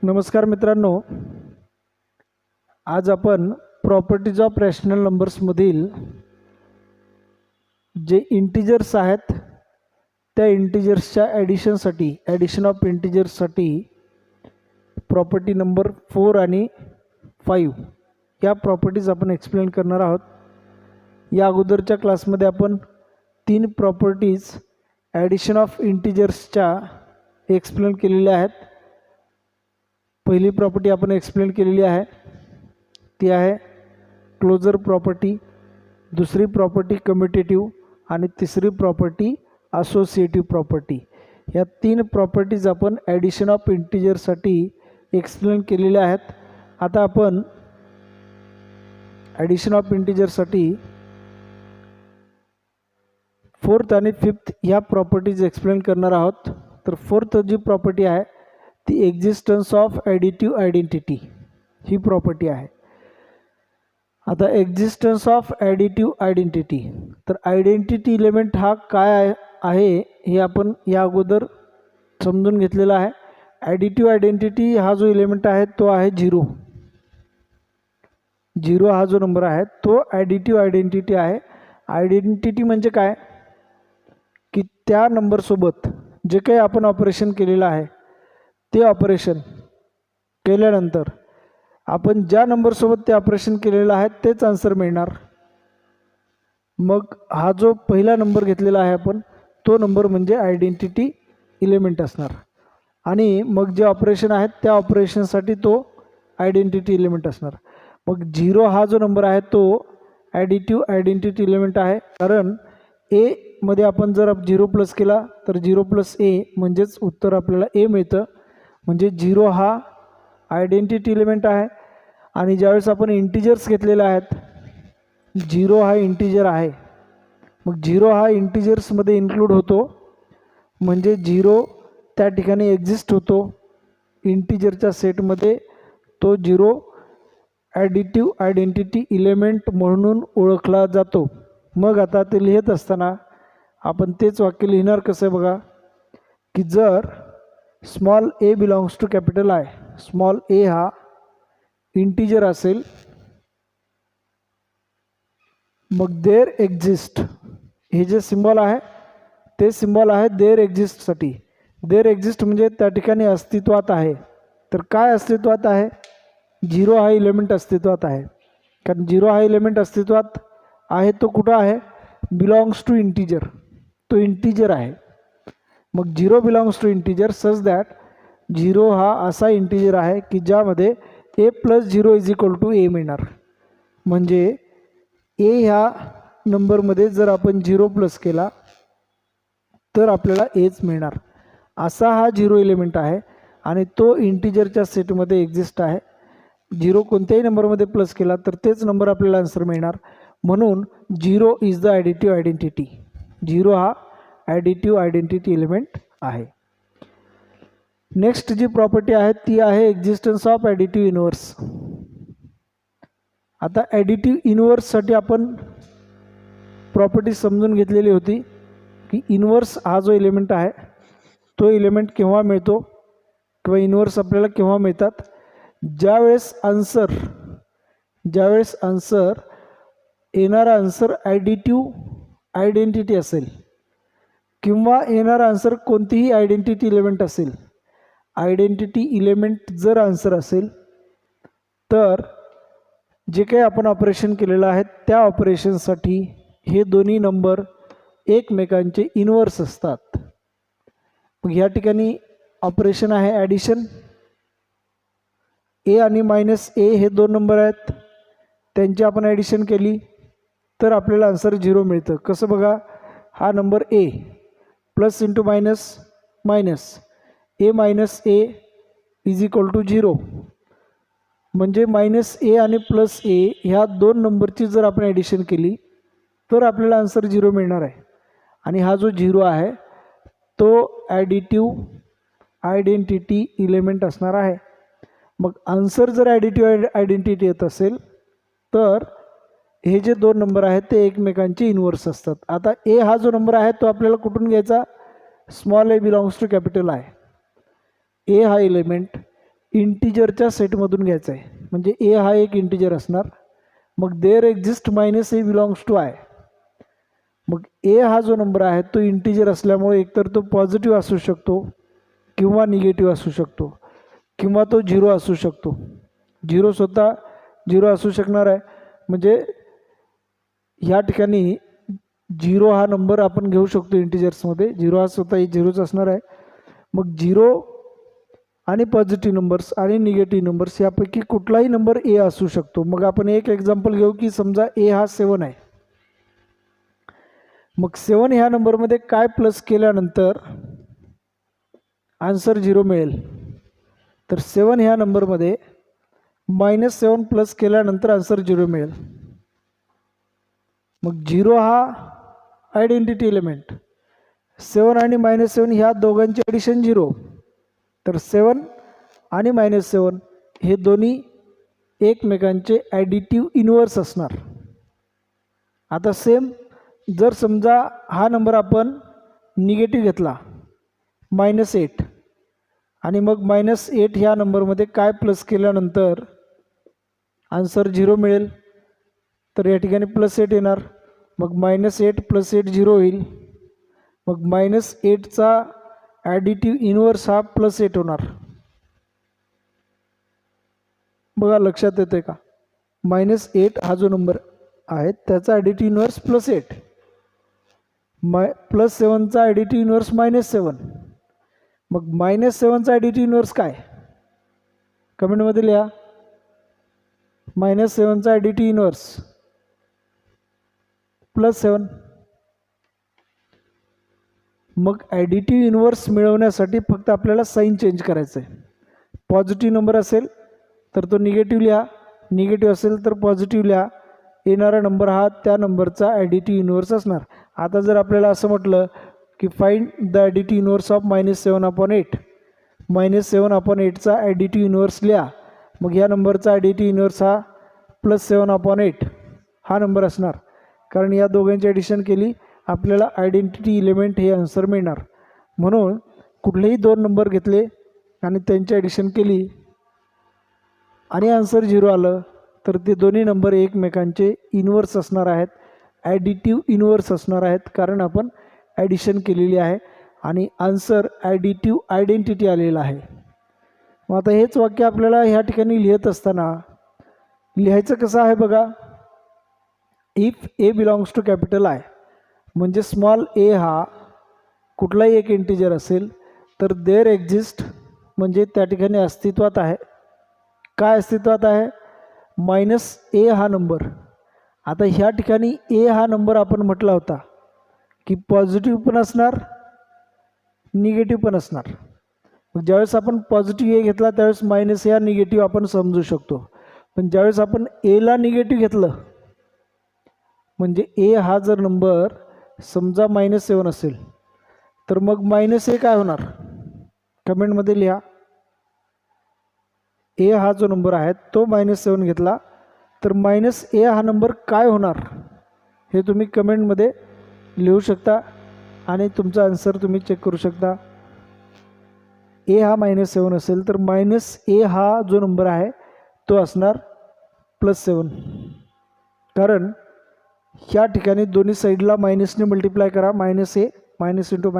नमस्कार मित्रांनो, आज आपण प्रॉपर्टीज ऑफ रॅशनल नंबर्समधील जे इंटिजर्स आहेत त्या इंटिजर्सच्या ॲडिशनसाठी ॲडिशन ऑफ इंटिजर्ससाठी प्रॉपर्टी नंबर 4 आणि 5 या प्रॉपर्टीज आपण एक्सप्लेन करणार आहोत। या अगोदरच्या क्लासमध्ये आपण 3 प्रॉपर्टीज ॲडिशन ऑफ इंटिजर्सच्या एक्सप्लेन केलेल्या आहेत। पहिली प्रॉपर्टी आपण एक्सप्लेन केलेली आहे ती आहे क्लोजर प्रॉपर्टी, दुसरी प्रॉपर्टी कम्युटेटिव्ह आणि तिसरी प्रॉपर्टी असोसिएटिव्ह प्रॉपर्टी। या 3 प्रॉपर्टीज आपण ॲडिशन ऑफ इंटिजरसाठी एक्सप्लेन केलेल्या आहेत। आता आपण ॲडिशन ऑफ इंटिजरसाठी 4th आणि 5th ह्या प्रॉपर्टीज एक्सप्लेन करणार आहोत। तर 4th जी प्रॉपर्टी आहे ती existence of additive identity he property आहे। आता एक्झिस्टन्स ऑफ ॲडिटिव्ह आयडेंटिटी, तर आयडेंटिटी इलेमेंट हा काय आहे हे आपण या अगोदर समजून घेतलेला आहे। ॲडिटिव्ह आयडेंटिटी हा जो इलेमेंट आहे तो आहे 0 हा जो नंबर आहे तो ॲडिटिव्ह आयडेंटिटी आहे। आयडेंटिटी म्हणजे काय की त्या नंबरसोबत जे काही आपण ऑपरेशन केलेलं आहे ते ऑपरेशन केल्यानंतर आपण ज्या नंबरसोबत ते ऑपरेशन केलेलं आहे तेच आन्सर मिळणार। मग हा जो पहिला नंबर घेतलेला आहे आपण तो नंबर म्हणजे आयडेंटिटी इलेमेंट असणार आणि मग जे ऑपरेशन आहेत त्या ऑपरेशनसाठी तो आयडेंटिटी इलेमेंट असणार। मग 0 हा जो नंबर आहे तो ॲडिटिव्ह आयडेंटिटी इलेमेंट आहे, कारण ए मध्ये आपण जर 0 प्लस केला तर 0 प्लस ए म्हणजेच उत्तर आपल्याला ए मिळतं, म्हणजे 0 हा आयडेंटिटी इलेमेंट आहे। आणि ज्यावेळेस आपण इंटिजर्स घेतलेले आहेत 0 हा इंटिजर आहे, मग 0 हा इंटिजर्समध्ये इन्क्लूड होतो म्हणजे 0 त्या ठिकाणी एक्झिस्ट होतो इंटिजरच्या सेटमध्ये, तो 0 ॲडिटिव्ह आयडेंटिटी इलेमेंट म्हणून ओळखला जातो। मग आता ते लिहित असताना आपण तेच वाक्य लिहिणार कसं बघा की जर small a belongs to capital I, small a हा इंटिजर असेल, मग देअर एक्झिस्ट हे जे सिम्बॉल आहे ते सिम्बॉल आहे देअर एक्झिस्टसाठी। देअर एक्झिस्ट म्हणजे त्या ठिकाणी अस्तित्वात आहे। तर काय अस्तित्वात आहे? 0 हा इलेमेंट अस्तित्वात आहे, कारण 0 हा इलेमेंट अस्तित्वात आहे तो कुठं आहे? बिलॉंग्स टू इंटिजर, तो इंटिजर आहे। मग 0 belongs to integer such that 0 हा असा इंटिजर आहे की ज्यामध्ये a plus 0 is equal to a मिळणार, म्हणजे ए ह्या नंबरमध्ये जर आपण 0 प्लस केला तर आपल्याला एच मिळणार। असा हा 0 एलिमेंट आहे आणि तो इंटिजरच्या सेटमध्ये एक्झिस्ट आहे। 0 कोणत्याही नंबरमध्ये प्लस केला तर तेच नंबर आपल्याला आन्सर मिळणार, म्हणून 0 इज द ॲडिटिव्ह आयडेंटिटी। 0 हा ॲडिटिव्ह आयडेंटिटी एलिमेंट आहे। नेक्स्ट जी प्रॉपर्टी आहे ती आहे एक्झिस्टन्स ऑफ ॲडिटिव्ह इनव्हर्स। आता ॲडिटिव्ह इनव्हर्ससाठी आपण प्रॉपर्टी समजून घेतलेली होती की इनव्हर्स हा जो एलिमेंट आहे तो एलिमेंट केव्हा मिळतो किंवा इनव्हर्स आपल्याला केव्हा मिळतात? ज्यावेळेस आन्सर येणारा आन्सर ॲडिटिव्ह आयडेंटिटी असेल किंवा येणारा आन्सर कोणतीही आयडेंटिटी इलेमेंट असेल। आयडेंटिटी इलेमेंट जर आन्सर असेल तर जे काही आपण ऑपरेशन केलेलं आहे त्या ऑपरेशनसाठी हे दोन्ही नंबर एकमेकांचे इनव्हर्स असतात। मग ह्या ठिकाणी ऑपरेशन आहे ॲडिशन, ए आणि मायनस ए हे 2 नंबर आहेत, त्यांची आपण ॲडिशन केली तर आपल्याला आन्सर 0 मिळतं। कसं बघा, हा number a plus into minus minus a minus a is equal to 0, म्हणजे मायनस ए आणि प्लस ए ह्या 2 नंबरची जर आपण ॲडिशन केली तर आपल्याला आन्सर 0 मिळणार आहे। आणि हा जो 0 आहे तो ॲडिटिव्ह आयडेंटिटी इलेमेंट असणार आहे। मग आन्सर जर ॲडिटिव्ह आयडेंटिटी येत असेल तर हे जे 2 नंबर आहेत ते एकमेकांचे इनव्हर्स असतात। आता ए हा जो नंबर आहे तो आपल्याला कुठून घ्यायचा? Small a belongs to capital I. A हा एलिमेंट इंटिजरच्या सेटमधून घ्यायचा आहे. म्हणजे ए हा एक इंटिजर असणार. मग there exist minus a belongs to I. मग ए हा जो नंबर आहे तो इंटिजर असल्यामुळे एकतर तो पॉझिटिव्ह असू शकतो किंवा निगेटिव्ह असू शकतो किंवा तो झिरो असू शकतो. झिरो स्वतः झिरो असू शकणार आहे. म्हणजे ह्या ठिकाणी झिरो हा नंबर आपण घेऊ शकतो इंटिजर्समध्ये. झिरो हा स्वतः झिरोच असणार आहे. मग झिरो आणि पॉझिटिव्ह नंबर्स आणि निगेटिव्ह नंबर्स यापैकी कुठलाही नंबर ए असू शकतो. मग आपण एक एक्झाम्पल घेऊ की समजा ए हा 7 आहे. मग 7 ह्या नंबरमध्ये काय प्लस केल्यानंतर आन्सर 0 मिळेल. तर 7 ह्या नंबरमध्ये -7 प्लस केल्यानंतर आन्सर 0 मिळेल. मग 0 हा आयडेंटिटी एलिमेंट. 7 आणि -7 ह्या दोघांचे ॲडिशन 0. तर 7 आणि -7 हे दोन्ही एकमेकांचे ॲडिटिव्ह इनवर्स असणार. आता सेम जर समजा हा नंबर आपण निगेटिव्ह घेतला -8 आणि मग -8 ह्या नंबरमध्ये काय प्लस केल्यानंतर आन्सर 0 मिळेल. तर या ठिकाणी +8 येणार. मग -8 + 8 0 होईल. मग -8चा ॲडिटिव्ह इनवर्स हा +8 होणार. बघा लक्षात येतं का? -8 हा जो नंबर आहे त्याचा ॲडिटिव्ह इनवर्स +8. +7चा ॲडिटिव्ह इनवर्स -7. मग -7चा ॲडिटिव्ह इनवर्स काय? कमेंटमध्ये लिहा. -7चा ॲडिटिव्ह इनवर्स +7. मग ॲडिटिव्ह इनवर्स मिळवण्यासाठी फक्त आपल्याला साईन चेंज करायचं आहे. पॉझिटिव्ह नंबर असेल तर तो निगेटिव्ह लिहा, निगेटिव्ह असेल तर पॉझिटिव्ह लिहा. येणारा नंबर हा त्या नंबरचा ॲडिटिव्ह इनवर्स असणार. आता जर आपल्याला असं म्हटलं की find the additive inverse of -7/8. -7/8चा ॲडिटिव्ह इनवर्स लिहा. मग ह्या नंबरचा ॲडिटिव्ह इनवर्स हा +7/8 हा नंबर असणार. कारण या दोघांची ॲडिशन केली आपल्याला आयडेंटिटी इलिमेंट हे आन्सर मिळणार. म्हणून कुठलेही दोन नंबर घेतले आणि त्यांची ॲडिशन केली आणि आन्सर 0 आलं तर ते दोन्ही नंबर एकमेकांचे इनवर्स असणार आहेत, ॲडिटिव्ह इनवर्स असणार आहेत. कारण आपण ॲडिशन केलेली आहे आणि आन्सर ॲडिटिव्ह आयडेंटिटी आलेला आहे. मग आता हेच वाक्य आपल्याला ह्या ठिकाणी लिहित असताना लिहायचं कसं आहे बघा. If a belongs to capital I म्हणजे स्मॉल ए हा कुठलाही एक इंटिजर असेल तर देअर एक्झिस्ट म्हणजे त्या ठिकाणी अस्तित्वात आहे. काय अस्तित्वात आहे? -a हा नंबर. आता ह्या ठिकाणी ए हा नंबर आपण म्हटला होता की पॉझिटिव्ह पण असणार निगेटिव्ह पण असणार. मग ज्यावेळेस आपण पॉझिटिव्ह ए घेतला त्यावेळेस -a हा निगेटिव्ह आपण समजू शकतो. पण ज्यावेळेस आपण एला निगेटिव्ह घेतलं म्हणजे ए हा जर नंबर समजा -7 असेल तर मग -a काय होणार? कमेंटमध्ये लिहा. ए हा जो नंबर आहे तो -7 घेतला तर -a हा नंबर काय होणार हे तुम्ही कमेंटमध्ये लिहू शकता आणि तुमचा आन्सर तुम्ही चेक करू शकता. ए हा -7 असेल तर -a हा जो नंबर आहे तो असणार +7. कारण ह्या ठिकाणी दोन्ही साईडला मायनसने मल्टिप्लाय करा. -a -, -+7 -a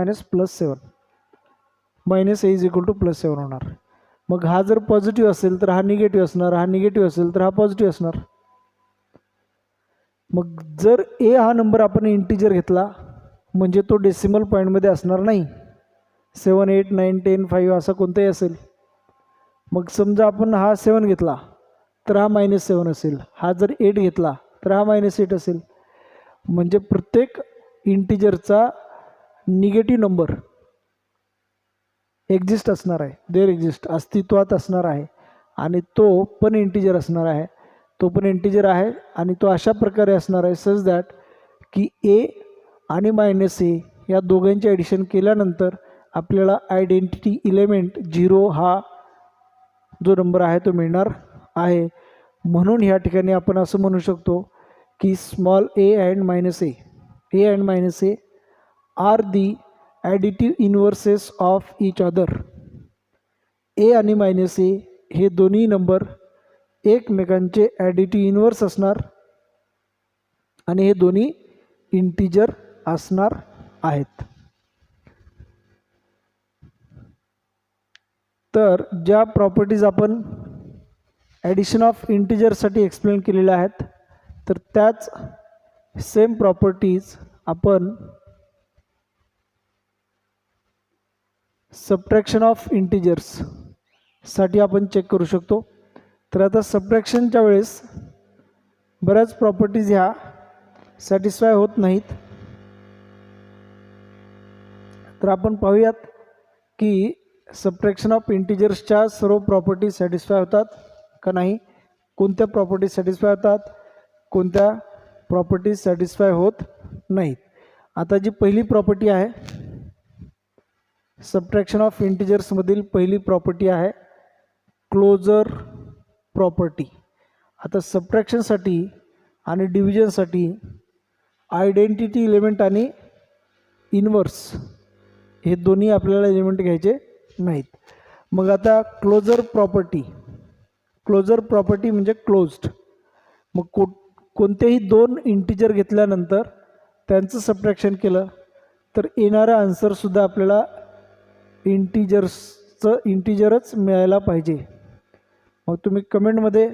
= +7 होणार. मग हा जर पॉझिटिव्ह असेल तर हा निगेटिव्ह असणार, हा निगेटिव्ह असेल तर हा पॉझिटिव्ह असणार. मग जर ए हा नंबर आपण इंटिजर घेतला म्हणजे तो डेसिमल पॉईंटमध्ये असणार नाही. 7, 8, 9, 10, 5 असा कोणताही असेल. मग समजा आपण हा 7 घेतला तर हा -7 असेल. हा जर 8 घेतला तर हा -8 असेल. म्हणजे प्रत्येक इंटिजरचा निगेटिव्ह नंबर एक्झिस्ट असणार आहे, देअर एक्झिस्ट अस्तित्वात असणार आहे आणि तो पण इंटिजर असणार आहे. तो पण इंटिजर आहे आणि तो अशा प्रकारे असणार आहे सच दॅट की ए आणि -a या दोघांचे ॲडिशन केल्यानंतर आपल्याला आयडेंटिटी इलेमेंट 0 हा जो नंबर आहे तो मिळणार आहे. म्हणून ह्या ठिकाणी आपण असं म्हणू शकतो की small a and -a are the additive inverses of each other. A आणि -a हे दोन्ही नंबर एकमेकांचे ॲडिटिव्ह इन्व्हर्स असणार आणि हे दोन्ही इंटिजर असणार आहेत. तर ज्या प्रॉपर्टीज आपण ॲडिशन ऑफ इंटिजरसाठी एक्सप्लेन केलेल्या आहेत, तर त्याच सेम प्रॉपर्टीज आपण सबट्रॅक्शन ऑफ इंटिजर्ससाठी आपण चेक करू शकतो. तर आता सबट्रॅक्शनच्या वेळेस बऱ्याच प्रॉपर्टीज ह्या सॅटिस्फाय होत नाहीत. तर आपण पाहूयात की सबट्रॅक्शन ऑफ इंटिजर्सच्या सर्व प्रॉपर्टीज सॅटिस्फाय होतात का नाही, कोणत्या प्रॉपर्टीज सॅटिस्फाय होतात, कोणत्या प्रॉपर्टीज सॅटिस्फाय होत नाहीत. आता जी पहिली प्रॉपर्टी आहे सबट्रॅक्शन ऑफ इंटिजर्समधील पहिली प्रॉपर्टी आहे क्लोजर प्रॉपर्टी. आता सबट्रॅक्शनसाठी आणि डिव्हिजनसाठी आयडेंटिटी एलिमेंट आणि इन्व्हर्स हे दोन्ही आपल्याला एलिमेंट घ्यायचे नाहीत. मग आता क्लोजर प्रॉपर्टी म्हणजे क्लोज्ड. मग कोणतेही दोन इंटिजर घेतल्यानंतर त्यांचं सबट्रॅक्शन केलं तर येणारा आन्सरसुद्धा आपल्याला इंटिजरच मिळायला पाहिजे. मग तुम्ही कमेंटमध्ये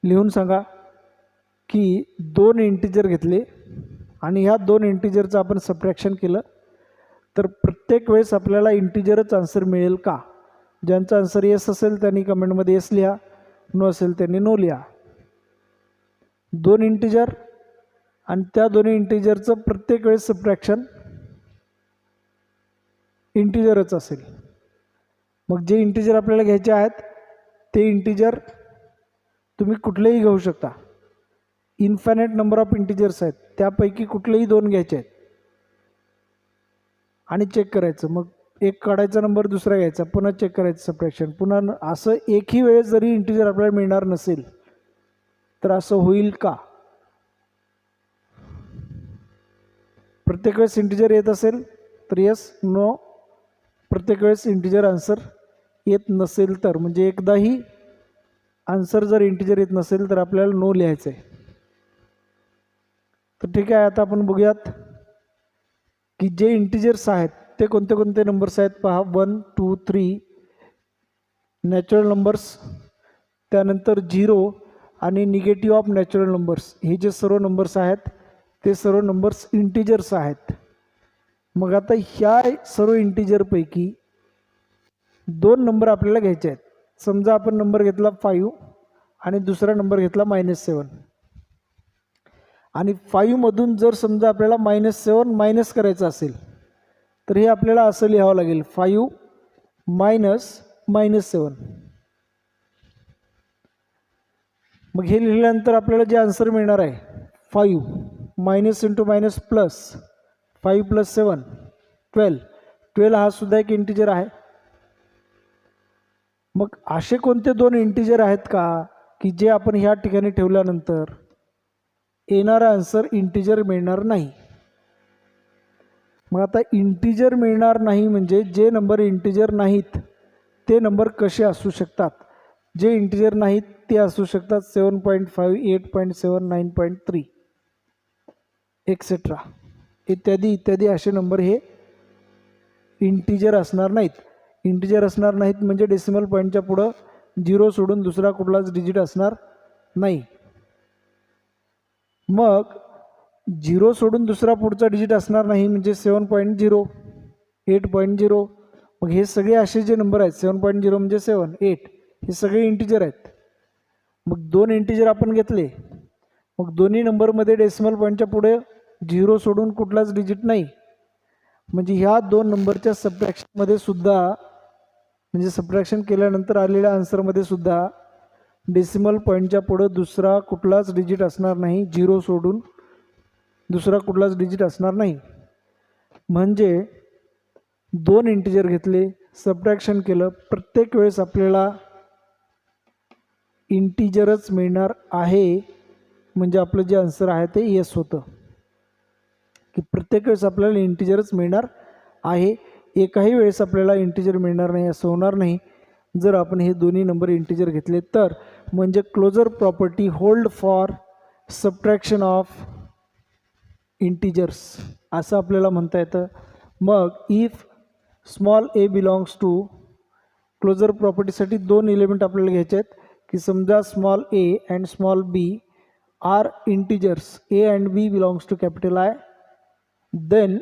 लिहून सांगा की दोन इंटिजर घेतले आणि ह्या दोन इंटिजरचं आपण सबट्रॅक्शन केलं तर प्रत्येक वेळेस आपल्याला इंटिजरच आन्सर मिळेल का. ज्यांचा आन्सर येस असेल त्यांनी कमेंटमध्ये येस लिहा, नो असेल त्यांनी नो लिहा. दोन इंटिजर आणि त्या दोन्ही इंटिजरचं प्रत्येक वेळेस सबट्रॅक्शन इंटिजरच असेल. मग जे इंटिजर आपल्याला घ्यायचे आहेत ते इंटिजर तुम्ही कुठलेही घेऊ शकता. इन्फायनाईट नंबर ऑफ इंटिजर्स आहेत, त्यापैकी कुठलेही दोन घ्यायचे आहेत आणि चेक करायचं. मग एक काढायचा नंबर दुसरा घ्यायचा, पुन्हा चेक करायचं सबट्रॅक्शन, पुन्हा असं एकही वेळेस जरी इंटिजर आपल्याला मिळणार नसेल तर असं होईल का. प्रत्येक वेळेस इंटिजर येत असेल तर येस, नो. प्रत्येक वेळेस इंटिजर आन्सर येत नसेल तर म्हणजे एकदाही आन्सर जर इंटिजर येत नसेल तर आपल्याला नो लिहायचं आहे. तर ठीक आहे, आता आपण बघूयात की जे इंटिजर्स आहेत ते कोणते कोणते नंबर्स आहेत. पहा, 1, 2, 3 नॅचरल नंबर्स, त्यानंतर 0 आणि निगेटिव्ह ऑफ नॅचरल नंबर्स. हे जे सर्व नंबर्स आहेत ते सर्व नंबर्स इंटिजर्स आहेत. मग आता ह्या सर्व इंटिजरपैकी दोन नंबर आपल्याला घ्यायचे आहेत. समजा आपण नंबर घेतला 5 आणि दुसरा नंबर घेतला -7 आणि 5 मधून जर समजा आपल्याला -7 मायनस करायचं असेल तर हे आपल्याला असं लिहावं लागेल, 5 - -7. मग हे लिहिल्यानंतर आपल्याला जे आन्सर मिळणार आहे 5 मायनस इंटू मायनस प्लस 5 + 7 12 हा सुद्धा एक इंटिजर आहे. मग असे कोणते दोन इंटिजर आहेत का की जे आपण ह्या ठिकाणी ठेवल्यानंतर येणारा आन्सर इंटिजर मिळणार नाही. मग आता इंटिजर मिळणार नाही म्हणजे जे नंबर इंटिजर नाहीत ते नंबर कसे असू शकतात. जे इंटिजर नाहीत ते असू शकतात 7.5, 8.7, 9.3 एक्सेट्रा इत्यादी इत्यादी. असे नंबर हे इंटिजर असणार नाहीत. इंटिजर असणार नाहीत म्हणजे डेसिमल पॉईंटच्या पुढं 0 सोडून दुसरा कुठलाच डिजिट असणार नाही. मग 0 सोडून दुसरा पुढचा डिजिट असणार नाही म्हणजे 7.0, 8.0. मग हे सगळे असे जे नंबर आहेत 7.0 म्हणजे 7, 8 हे सगळे इंटिजर आहेत. मग दोन इंटिजर आपण घेतले, मग दोन्ही नंबरमध्ये डेसिमल पॉईंटच्या पुढे 0 सोडून कुठलाच डिजिट नाही म्हणजे ह्या दोन नंबरच्या सबट्रॅक्शनमध्ये सुद्धा म्हणजे सबट्रॅक्शन केल्यानंतर आलेल्या आन्सरमध्ये सुद्धा डेसिमल पॉईंटच्या पुढं दुसरा कुठलाच डिजिट असणार नाही. 0 सोडून दुसरा कुठलाच डिजिट असणार नाही. म्हणजे दोन इंटिजर घेतले, सबट्रॅक्शन केलं, प्रत्येक वेळेस आपल्याला इंटिजरच मिळणार आहे. म्हणजे आपलं जे आन्सर आहे ते येस होतं की प्रत्येक वेळेस आपल्याला इंटिजरच मिळणार आहे. एकाही वेळेस आपल्याला इंटिजर मिळणार नाही असं होणार नाही. जर आपण हे दोन्ही नंबर इंटिजर घेतले तर, म्हणजे closure property hold for subtraction of integers असं आपल्याला म्हणता येतं. मग if small a belongs to, closure प्रॉपर्टीसाठी दोन एलिमेंट आपल्याला घ्यायचे आहेत की समजा small a and small b are integers, a and b belongs to capital I, then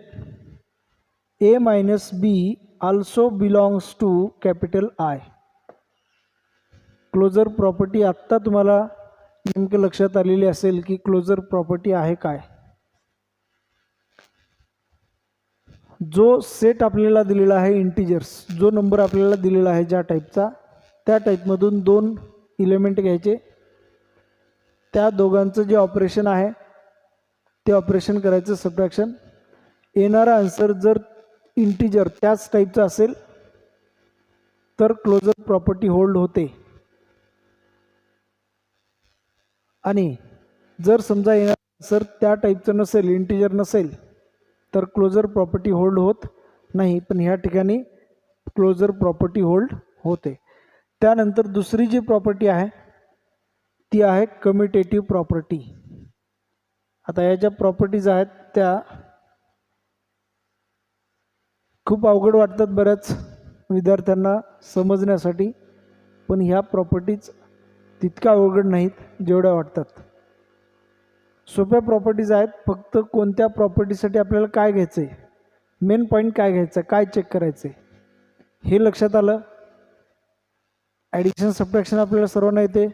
a minus b also belongs to capital I. Closure property आत्ता तुम्हाला नेमकं लक्षात आलेली असेल की क्लोजर प्रॉपर्टी आहे काय. जो सेट आपल्याला दिलेला आहे इंटिजर्स, जो नंबर आपल्याला दिलेला आहे ज्या टाईपचा, त्या टाईपमधून दोन इलेमेंट घ्यायचे, त्या दोघांचं जे ऑपरेशन आहे ते ऑपरेशन करायचं सबट्रॅक्शन. येणारा आन्सर जर इंटिजर त्याच टाईपचा असेल तर क्लोजर प्रॉपर्टी होल्ड होते, आणि जर समजा येणारा आन्सर त्या टाईपचं नसेल, इंटिजर नसेल, तर क्लोजर प्रॉपर्टी होल्ड होत नाही. पण ह्या ठिकाणी क्लोजर प्रॉपर्टी होल्ड होते. त्यानंतर दुसरी जी प्रॉपर्टी आहे ती आहे कम्युटेटिव्ह प्रॉपर्टी. आता या ज्या प्रॉपर्टीज आहेत त्या खूप अवघड वाटतात बऱ्याच विद्यार्थ्यांना समजण्यासाठी, पण ह्या प्रॉपर्टीज तितक्या अवघड नाहीत जेवढ्या वाटतात. सोप्या प्रॉपर्टीज आहेत. फक्त कोणत्या प्रॉपर्टीसाठी आपल्याला काय घ्यायचं आहे, मेन पॉईंट काय घ्यायचं आहे, काय चेक करायचं आहे हे लक्षात आलं. ॲडिशन सबट्रॅक्शन आपल्याला सर्वांना येते.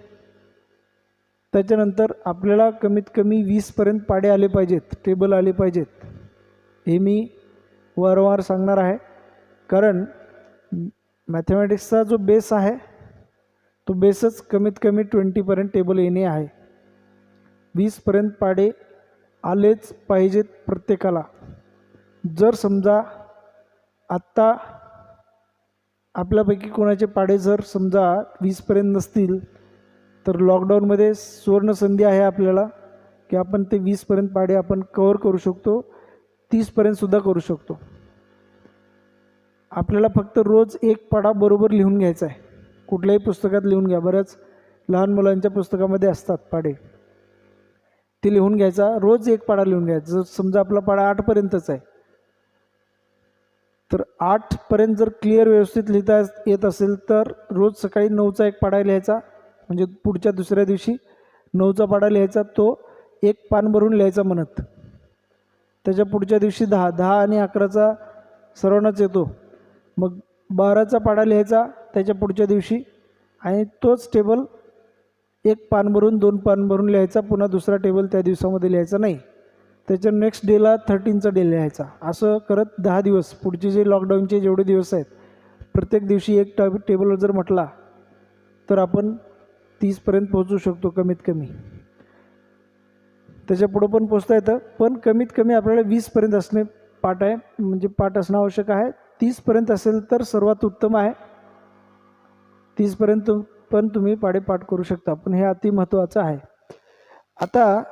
त्याच्यानंतर आपल्याला कमीत कमी 20पर्यंत पाडे आले पाहिजेत, टेबल आले पाहिजेत. हे मी वारंवार सांगणार आहे, कारण मॅथमॅटिक्सचा जो बेस आहे तो बेसच कमीत कमी 20पर्यंत टेबल येणे आहे. 20पर्यंत पाडे आलेच पाहिजेत प्रत्येकाला. जर समजा आत्ता आपल्यापैकी कोणाचे पाडे जर समजा 20पर्यंत नसतील तर लॉकडाऊनमध्ये सुवर्णसंधी आहे आपल्याला की आपण ते 20पर्यंत पाडे आपण कवर करू शकतो, 30पर्यंतसुद्धा करू शकतो. आपल्याला फक्त रोज एक पाडा बरोबर लिहून घ्यायचा आहे. कुठल्याही पुस्तकात लिहून घ्या, बऱ्याच लहान मुलांच्या पुस्तकामध्ये असतात पाडे, ते लिहून घ्यायचा. रोज एक पाडा लिहून घ्यायचा. जर समजा आपला पाडा 8पर्यंतच आहे तर 8पर्यंत जर क्लिअर व्यवस्थित लिहिता येत असेल तर रोज सकाळी 9चा एक पाडा लिहायचा, म्हणजे पुढच्या दुसऱ्या दिवशी 9चा पाडा लिहायचा, तो एक पान भरून लिहायचा म्हणत. त्याच्या पुढच्या दिवशी 10 आणि 11चा सर्वांनाच येतो, मग 12चा पाडा लिहायचा त्याच्या पुढच्या दिवशी, आणि तोच टेबल एक पान भरून 2 पान भरून लिहायचा. पुन्हा दुसरा टेबल त्या दिवसामध्ये लिहायचा नाही. त्याच्या नेक्स्ट डेला 13चा डे लिहायचा. असं करत 10 दिवस, पुढचे जे लॉकडाऊनचे जेवढे दिवस आहेत, प्रत्येक दिवशी एक टेबलवर जर म्हटला तर आपण 30पर्यंत पोहोचू शकतो कमीत कमी. त्याच्या पुढं पण पोचता येतं, पण कमीत कमी आपल्याला 20पर्यंत असणे पाठ आहे, म्हणजे पाठ असणं आवश्यक आहे. 30पर्यंत असेल तर सर्वात उत्तम आहे. 30पर्यंत पण तुम्ही पाढे पाठ करू शकता, पण हे अति महत्त्वाचं आहे. आता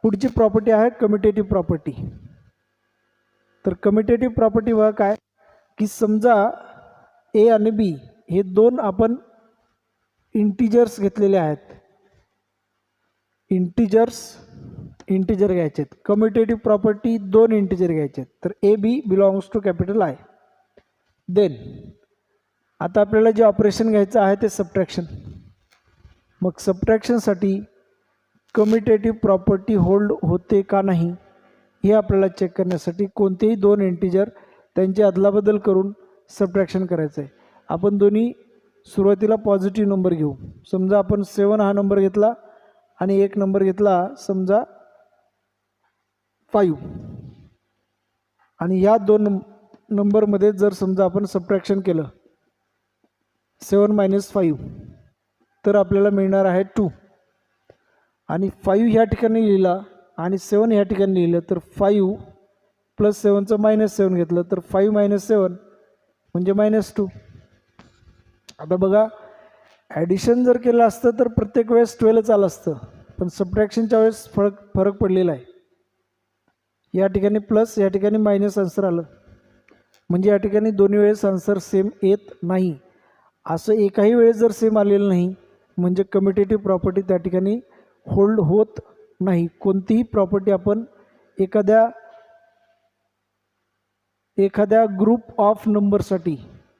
पुढची प्रॉपर्टी आहे कम्युटेटिव्ह प्रॉपर्टी. तर कम्युटेटिव्ह प्रॉपर्टी व काय की समजा ए आणि बी हे दोन आपण इंटिजर्स घेतलेले आहेत, इंटिजर घ्यायचे आहेत. कम्युटेटिव्ह प्रॉपर्टी दोन इंटिजर घ्यायचे आहेत. तर a b belongs to capital I. Then आता आपल्याला जे ऑपरेशन घ्यायचं आहे ते सबट्रॅक्शन. मग सबट्रॅक्शनसाठी कम्युटेटिव्ह प्रॉपर्टी होल्ड होते का नाही हे आपल्याला चेक करण्यासाठी कोणतेही दोन इंटिजर त्यांची अदलाबदल करून सबट्रॅक्शन करायचं आहे. आपण दोन्ही सुरुवातीला पॉझिटिव्ह नंबर घेऊ. समजा आपण 7 हा नंबर घेतला आणि एक नंबर घेतला समजा 5, आणि या दोन नंबरमध्ये जर समजा आपण सबट्रॅक्शन केलं 7 - 5 तर आपल्याला मिळणार आहे 2. आणि 5 ह्या ठिकाणी लिहिला आणि 7 ह्या ठिकाणी लिहिलं तर 5 + 7चं -7 घेतलं तर 5 - 7 म्हणजे -2. आता बघा, ॲडिशन जर केलं असतं तर प्रत्येक वेळेस 12च आलं असतं, पण सबट्रॅक्शनच्या वेळेस फरक पडलेला आहे. या ठिकाणी प्लस, या ठिकाणी मायनस आन्सर आलं, म्हणजे या ठिकाणी दोन्ही वेळेस आन्सर सेम येत नाही. असं एकाही वेळेस जर सेम आलेलं नाही म्हणजे कम्युटेटिव्ह प्रॉपर्टी त्या ठिकाणी होल्ड होत नाही. कोणतीही प्रॉपर्टी आपण एखाद्या ग्रुप ऑफ नंबरसाठी,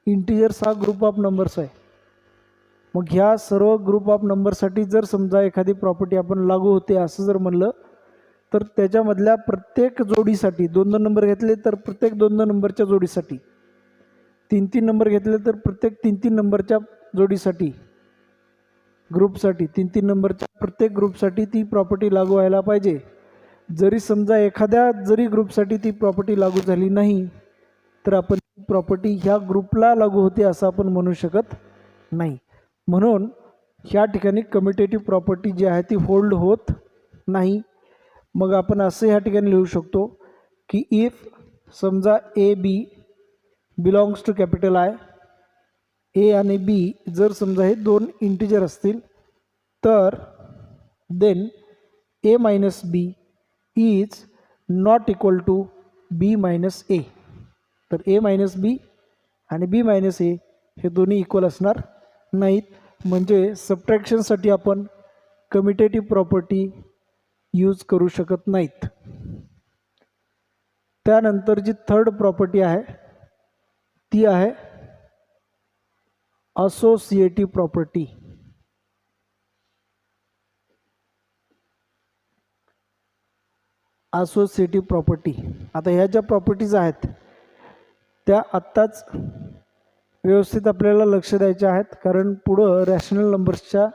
इंटिजर्स हा ग्रुप ऑफ नंबर्स आहे, मग ह्या सर्व ग्रुप ऑफ नंबरसाठी जर समजा एखादी प्रॉपर्टी आपण लागू होते असं जर म्हणलं तर त्याच्यामधल्या प्रत्येक जोडीसाठी 2-2 नंबर घेतले तर प्रत्येक 2-2 नंबरच्या जोडीसाठी, 3-3 नंबर घेतले तर प्रत्येक 3-3 नंबरच्या जोडीसाठी, ग्रुपसाठी 3-3 नंबरच्या प्रत्येक ग्रुपसाठी ती प्रॉपर्टी लागू व्हायला पाहिजे. जरी समजा एखाद्या ग्रुपसाठी ती प्रॉपर्टी लागू झाली नाही तर आपण ती प्रॉपर्टी ह्या ग्रुपला लागू होते असं आपण म्हणू शकत नाही. म्हणून ह्या ठिकाणी कम्युटेटिव्ह प्रॉपर्टी जी आहे ती होल्ड होत नाही. मग आपण असं ह्या ठिकाणी लिहू शकतो की इफ समजा a b belongs to capital I, a आणि बी जर समजा हे 2 इंटिजर असतील तर then a minus b is not equal to b minus a. तर ए मायनस बी आणि बी मायनस ए हे दोन्ही इक्वल असणार नाहीत. म्हणजे सबट्रॅक्शनसाठी आपण कम्युटेटिव्ह प्रॉपर्टी यूज करू शकत नाहीत. त्यानंतर जी थर्ड प्रॉपर्टी आहे ती आहे असोसिएटिव्ह प्रॉपर्टी. असोसिएटिव्ह प्रॉपर्टी, आता ह्या ज्या प्रॉपर्टीज आहेत त्या आत्ताच व्यवस्थित आपल्याला लक्ष द्यायच्या आहेत, कारण पुढं रॅशनल नंबर्सच्या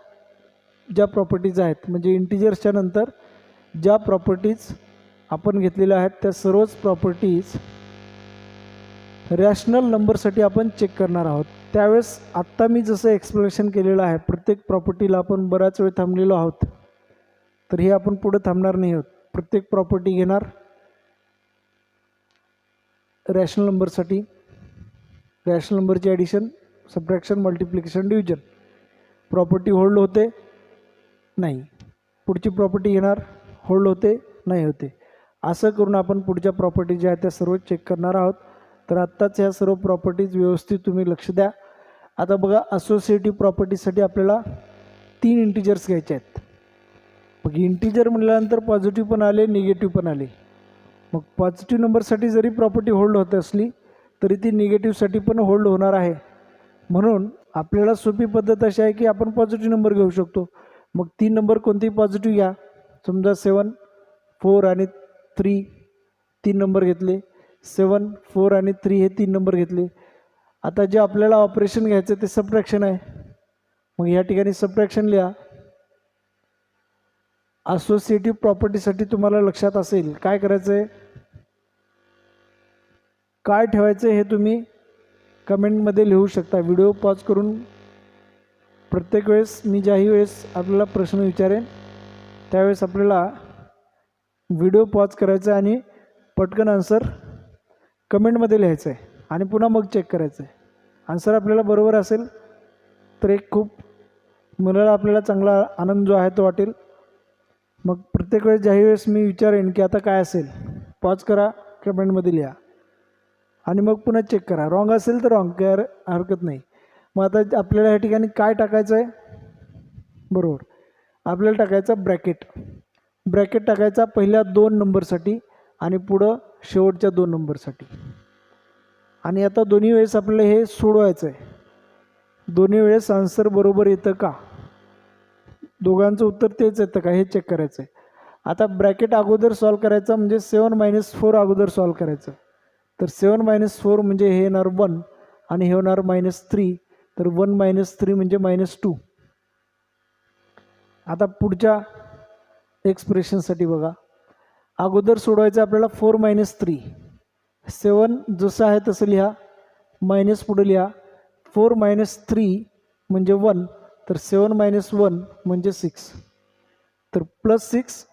ज्या प्रॉपर्टीज आहेत म्हणजे इंटिजर्सच्या नंतर ज्या प्रॉपर्टीज आपण घेतलेल्या आहेत त्या सर्वच प्रॉपर्टीज रॅशनल नंबरसाठी आपण चेक करणार आहोत. त्यावेळेस आत्ता मी जसं एक्सप्लेनेशन केलेलं आहे प्रत्येक प्रॉपर्टीला आपण बराच वेळ थांबलेलो आहोत, तर हे आपण पुढे थांबणार नाही आहोत. प्रत्येक प्रॉपर्टी घेणार रॅशनल नंबरसाठी, रॅशनल नंबरची addition, subtraction, multiplication, division. Property hold होते नाही, पुढची प्रॉपर्टी घेणार होल्ड होते नाही होते. असं करून आपण पुढच्या प्रॉपर्टी ज्या आहेत त्या सर्व चेक करणार आहोत. तर आत्ताच ह्या सर्व प्रॉपर्टीज व्यवस्थित तुम्ही लक्ष द्या. आता बघा असोसिएटिव्ह प्रॉपर्टीसाठी आपल्याला 3 इंटिजर्स घ्यायचे आहेत. मग इंटिजर म्हटल्यानंतर पॉझिटिव्ह पण आले, निगेटिव्ह पण आले. मग पॉझिटिव्ह नंबरसाठी जरी प्रॉपर्टी होल्ड होत असली तरी ती निगेटिव्हसाठी पण होल्ड होणार आहे. म्हणून आपल्याला सोपी पद्धत अशी आहे की आपण पॉझिटिव्ह नंबर घेऊ शकतो. मग 3 नंबर कोणतेही पॉझिटिव्ह घ्या. समजा 7, 4 आणि 3 3 नंबर घेतले. 7, 4 आणि 3 हे 3 नंबर घेतले. आता जे आपल्याला ऑपरेशन घ्यायचं ते सबट्रॅक्शन आहे. मग या ठिकाणी सबट्रॅक्शन लिहा. असोसिएटिव्ह प्रॉपर्टीसाठी तुम्हाला लक्षात असेल काय करायचं आहे, काय ठेवायचं हे तुम्ही कमेंटमध्ये लिहू शकता. व्हिडिओ पॉज करून प्रत्येक वेळेस मी ज्याही वेळेस आपल्याला प्रश्न विचारेन त्यावेळेस आपल्याला व्हिडिओ पॉज करायचा आणि पटकन आन्सर कमेंटमध्ये लिहायचं आहे आणि पुन्हा मग चेक करायचं आहे. आन्सर आपल्याला बरोबर असेल तर एक खूप मुलाला आपल्याला चांगला आनंद जो आहे तो वाटेल. मग प्रत्येक वेळेस ज्याही वेळेस मी विचारेन की आता काय असेल, पॉज करा, कमेंटमध्ये लिहा आणि मग पुन्हा चेक करा. रॉंग असेल तर रॉंग, काय हरकत नाही. मग आता आपल्याला या ठिकाणी काय टाकायचं आहे, बरोबर आपल्याला टाकायचं ब्रॅकेट. ब्रॅकेट टाकायचा पहिल्या 2 नंबरसाठी आणि पुढं शेवटच्या 2 नंबरसाठी. आणि आता दोन्ही वेळेस आपल्याला हे सोडवायचं आहे. दोन्ही वेळेस आन्सर बरोबर येतं का, दोघांचं उत्तर तेच येतं का हे चेक करायचं आहे. आता ब्रॅकेट अगोदर सॉल्व करायचं म्हणजे 7 - 4 अगोदर सॉल्व करायचं. तर 7 - 4 म्हणजे हे येणार 1 आणि हे होणार -3. तर 1 - 3 म्हणजे -2. आता पुढच्या एक्सप्रेशनसाठी बघा, अगोदर सोडवायचं आपल्याला 4 - 3. 7 जसं आहे तसं लिहा, मायनस पुढे लिहा. 4 - 3 म्हणजे 1, तर 7 - 1 म्हणजे 6. तर +6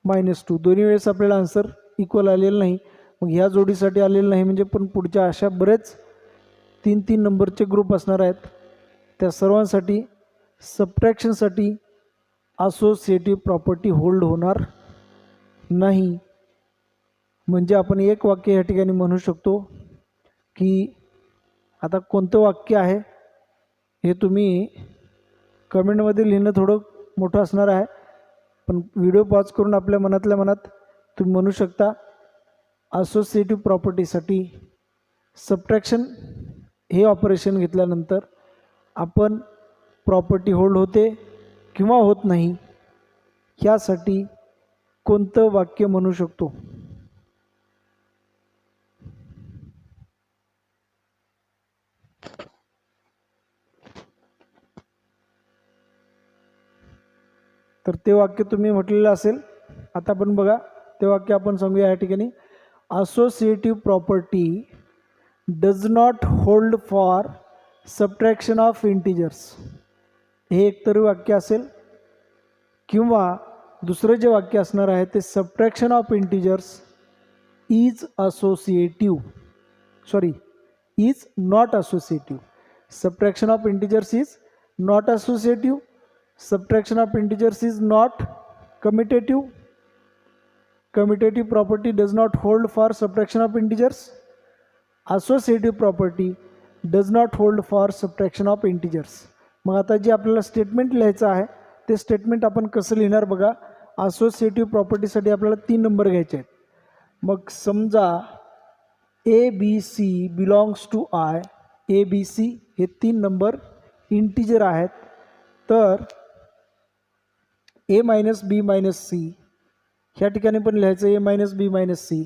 -2 दोन्ही वेळेस आपल्याला आन्सर इक्वल आलेलं नाही. मग ह्या जोडीसाठी आलेलं नाही म्हणजे पण पुढच्या अशा बरेच 3-3 नंबरचे ग्रुप असणार आहेत. त्या सर्वांसाठी सबट्रॅक्शनसाठी असोसिएटिव्ह प्रॉपर्टी होल्ड होणार नाही. म्हणजे आपण एक वाक्य या ठिकाणी म्हणू शकतो की आता कोणतं वाक्य आहे, हे तुम्ही कमेंटमध्ये लिहिणं थोडं मोठं असणार आहे, पण व्हिडिओ पॉज करून आपल्या मनातल्या मनात तुम्ही म्हणू शकता. असोसिएटिव्ह प्रॉपर्टीसाठी सबट्रॅक्शन हे ऑपरेशन घेतल्यानंतर आपण प्रॉपर्टी होल्ड होते किंवा होत नाही, ह्यासाठी कोणतं वाक्य म्हणू शकतो? तर ते वाक्य तुम्ही म्हटलेलं असेल. आता आपण बघा ते वाक्य आपण सांगूया या ठिकाणी. Associative property does not hold for subtraction of integers. हे एकतरी वाक्य असेल, किंवा दुसरं जे वाक्य असणार आहे ते subtraction of integers is associative, sorry is not associative. Subtraction of integers is not associative. Subtraction of integers is not commutative. Commutative property does not hold for subtraction of integers. Associative property does not hold for subtraction of integers. मग आता जे आपल्याला statement लिहायचं आहे ते statement आपण कसं लिहिणार बघा. असोसिएटिव्ह प्रॉपर्टीसाठी आपल्याला 3 नंबर घ्यायचे आहेत. मग समजा ABC belongs to I. ABC हे 3 नंबर इंटिजर आहेत, तर A minus b minus c ह्या ठिकाणी पण लिहायचं A minus b minus c.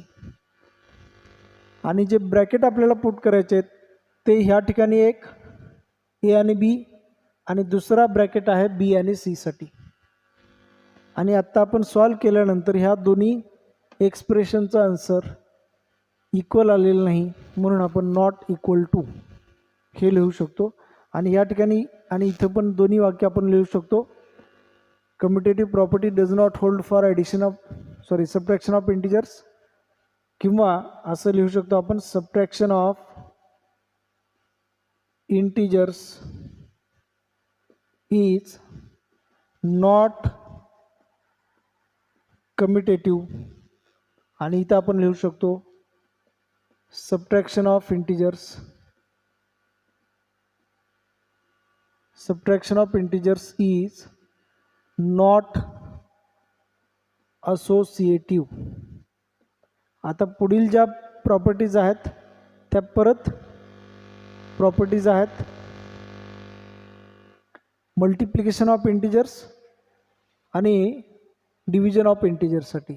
आणि जे ब्रॅकेट आपल्याला पुट करायचे आहेत ते ह्या ठिकाणी एक A आणि B आणि दुसरा ब्रॅकेट आहे B आणि C साठी. आणि आत्ता आपण सॉल्व केल्यानंतर ह्या दोन्ही एक्सप्रेशनचा आन्सर इक्वल आलेलं नाही, म्हणून आपण नॉट इक्वल टू हे लिहू शकतो. आणि ह्या ठिकाणी आणि इथं पण दोन्ही वाक्य आपण लिहू शकतो. Commutative property does not hold for subtraction of integers, किंवा असं लिहू शकतो आपण subtraction of integers is not commutative. आणि इथं आपण लिहू शकतो subtraction of integers is not associative. आता पुढील ज्या प्रॉपर्टीज आहेत त्या परत प्रॉपर्टीज आहेत मल्टिप्लिकेशन ऑफ इंटिजर्स आणि डिव्हिजन ऑफ इंटिजर्ससाठी.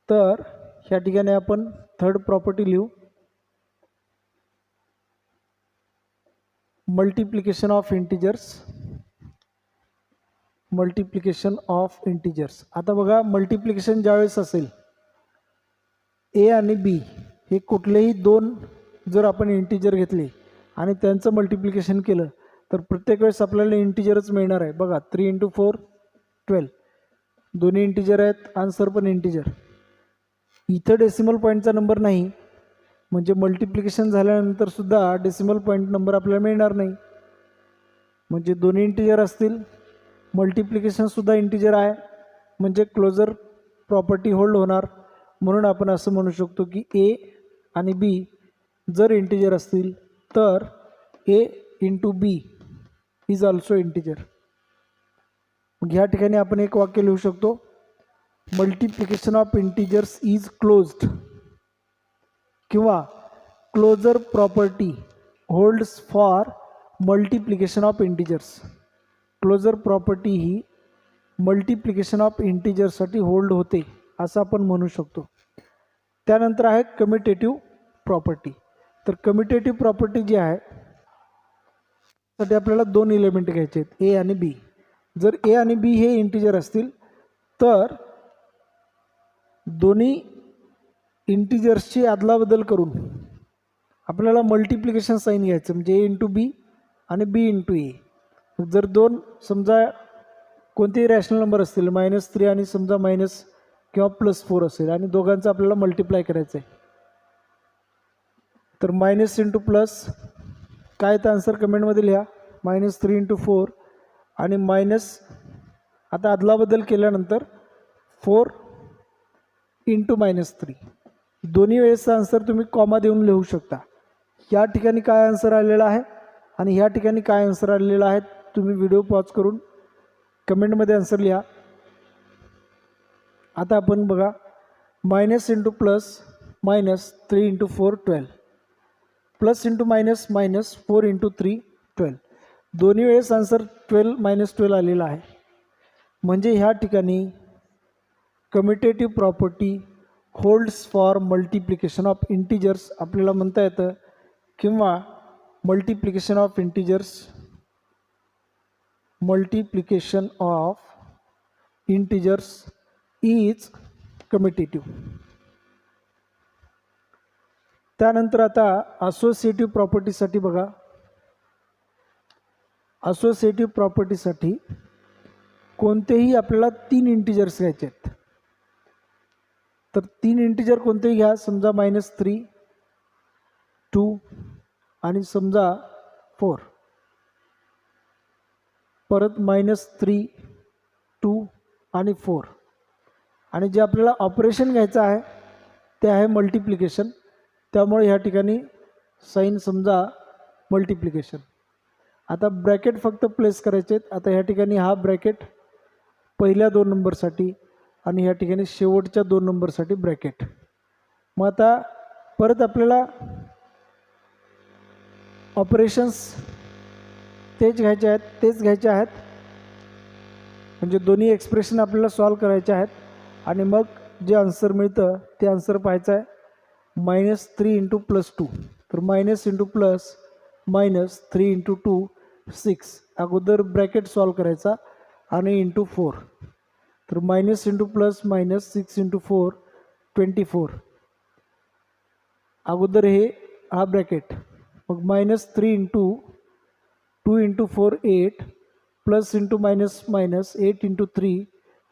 तर ह्या ठिकाणी आपण थर्ड प्रॉपर्टी लिहू, मल्टिप्लिकेशन ऑफ इंटिजर्स. आता बघा मल्टिप्लिकेशन ज्यावेळेस असेल A आणि B हे कुठलेही 2 जर आपण इंटिजर घेतले आणि त्यांचं मल्टिप्लिकेशन केलं तर प्रत्येक वेळेस आपल्याला इंटिजरच मिळणार आहे. बघा 3 × 4 12, दोन्ही इंटिजर आहेत, आन्सर पण इंटिजर. इथं डेसिमल पॉईंटचा नंबर नाही, म्हणजे मल्टिप्लिकेशन झाल्यानंतर सुद्धा डेसिमल पॉईंट नंबर आपल्याला मिळणार नाही. म्हणजे दोन्ही इंटिजर असतील, मल्टिप्लिकेशनसुद्धा इंटिजर आहे, म्हणजे क्लोजर प्रॉपर्टी होल्ड होणार. म्हणून आपण असं म्हणू शकतो की A आणि B जर इंटिजर असतील तर A × B is also integer. मग ह्या ठिकाणी आपण एक वाक्य लिहू शकतो, multiplication of integers is closed, किंवा closure property holds for multiplication of integers. Closure property ही मल्टिप्लिकेशन ऑफ इंटिजर्ससाठी होल्ड होते असं आपण म्हणू शकतो. त्यानंतर आहे कम्युटेटिव्ह प्रॉपर्टी. तर कम्युटेटिव्ह प्रॉपर्टी जी आहे त्यासाठी आपल्याला 2 एलिमेंट घ्यायचे आहेत, A आणि B. जर A आणि B हे इंटिजर असतील तर दोन्ही इंटिजर्सची अदलाबदल करून आपल्याला मल्टिप्लिकेशन साईन घ्यायचं, म्हणजे A × B आणि B × A. जर 2 समजा कोणतेही रॅशनल नंबर असतील -3 आणि समजा मायनस किंवा +4 असेल आणि दोघांचं आपल्याला मल्टिप्लाय करायचं आहे, तर मायनस इंटू प्लस काय तर आन्सर कमेंटमध्ये लिहा. -3 × 4 आणि मायनस, आता अदलाबदल केल्यानंतर 4 × -3 दोन्ही वेळेसचा आन्सर तुम्ही कॉमा देऊन लिहू शकता. या ठिकाणी काय आन्सर आलेला आहे, आणि ह्या ठिकाणी काय आन्सर आलेला आहे तुम्ही व्हिडिओ पॉज करून कमेंटमध्ये आन्सर लिहा. आता आपण बघा minus into plus minus 3 into 4 12 plus into minus minus 4 into 3 12 दोन्ही वेळेस आन्सर 12 आलेला आहे. म्हणजे ह्या ठिकाणी commutative property holds for multiplication of integers आपल्याला म्हणता येतं, किंवा multiplication of integers is commutative. त्यानंतर आता असोसिएटिव्ह प्रॉपर्टीसाठी बघा. असोसिएटिव्ह प्रॉपर्टीसाठी कोणतेही आपल्याला 3 इंटिजर्स घ्यायचे आहेत. तर 3 इंटिजर कोणतेही घ्या. समजा -3 2 आणि समजा 4, परत -3 2 आणि 4. आणि जे आपल्याला ऑपरेशन घ्यायचं आहे ते आहे मल्टिप्लिकेशन. त्यामुळे ह्या ठिकाणी साईन समजा मल्टिप्लिकेशन. आता ब्रॅकेट फक्त प्लेस करायचे आहेत. आता ह्या ठिकाणी हा ब्रॅकेट पहिल्या 2 नंबरसाठी आणि ह्या ठिकाणी शेवटच्या 2 नंबरसाठी ब्रॅकेट. मग आता परत आपल्याला ऑपरेशन्स तेच घ्यायचे आहेत. म्हणजे दोन्ही एक्सप्रेशन आपल्याला सॉल्व करायचे आहेत आणि मग जे आन्सर मिळतं ते आन्सर पाहायचं आहे. -3 इंटू प्लस 2 तर मायनस इंटू प्लस -3 इंटू 2 6. अगोदर ब्रॅकेट सॉल्व करायचा आणि इंटू 4. तर मायनस इंटू प्लस -6 इंटू 4 24. अगोदर हा ब्रॅकेट, मग -3 into 2 into 4 8 plus into minus minus 8 into 3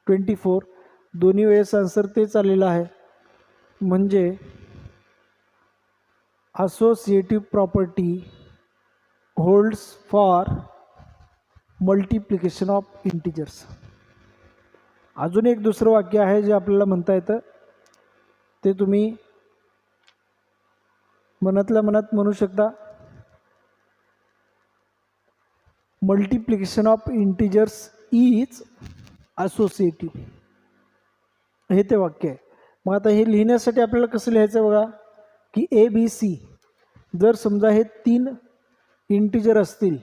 24. दोन्ही वेळेस आन्सर तेच आलेलं आहे. म्हणजे associative property holds for multiplication of integers. अजून एक दुसरं वाक्य आहे जे आपल्याला म्हणता येतं, ते तुम्ही मनातल्या मनात म्हणू शकता. Multiplication of integers is associative, हे ते वाक्य आहे. मग आता हे लिहिण्यासाठी आपल्याला कसं लिहायचं बघा, की ABC जर समजा हे 3 इंटिजर असतील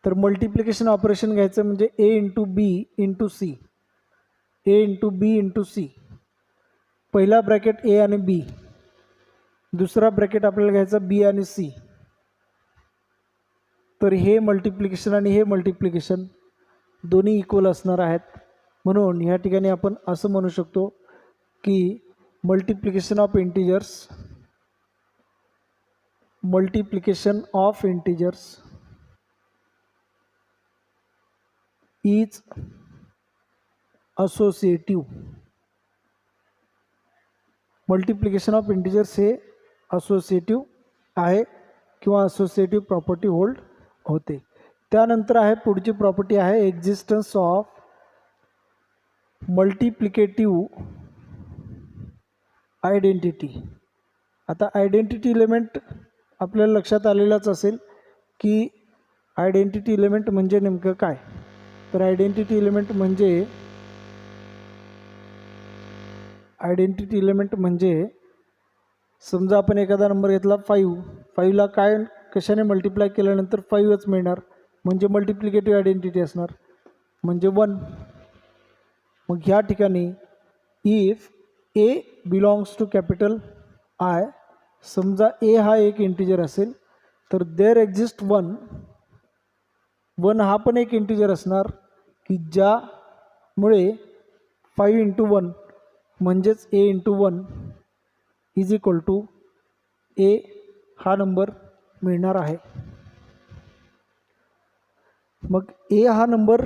तर मल्टिप्लिकेशन ऑपरेशन घ्यायचं म्हणजे A into B into C, A into B into C. पहिला ब्रॅकेट A आणि B, दुसरा ब्रॅकेट आपल्याला घ्यायचा B आणि C. तर हे मल्टिप्लिकेशन आणि हे मल्टिप्लिकेशन दोन्ही इक्वल असणार आहेत. म्हणून ह्या ठिकाणी आपण असं म्हणू शकतो की multiplication of integers is associative. Multiplication of integers हे असोसिएटिव्ह आहे किंवा असोसिएटिव्ह प्रॉपर्टी होल्ड होते. त्यानंतर आहे पुढची प्रॉपर्टी आहे एक्झिस्टन्स ऑफ मल्टिप्लिकेटिव्ह आयडेंटिटी. आता आयडेंटिटी एलिमेंट आपल्याला लक्षात आलेलाच असेल की आयडेंटिटी एलिमेंट म्हणजे नेमकं काय. तर आयडेंटिटी एलिमेंट म्हणजे समजा आपण एखादा नंबर घेतला 5ला काय कशाने मल्टिप्लाय केल्यानंतर 5च मिळणार, म्हणजे मल्टिप्लिकेटिव्ह आयडेंटिटी असणार, म्हणजे 1. मग ह्या ठिकाणी if A belongs to capital I, समजा A हा एक इंटिजर असेल तर देअर एक्झिस्ट 1 हा पण एक इंटिजर असणार, की ज्यामुळे 5 इंटू 1 म्हणजेच A into 1 is equal to A हा नंबर मिळणार आहे. मग A हा नंबर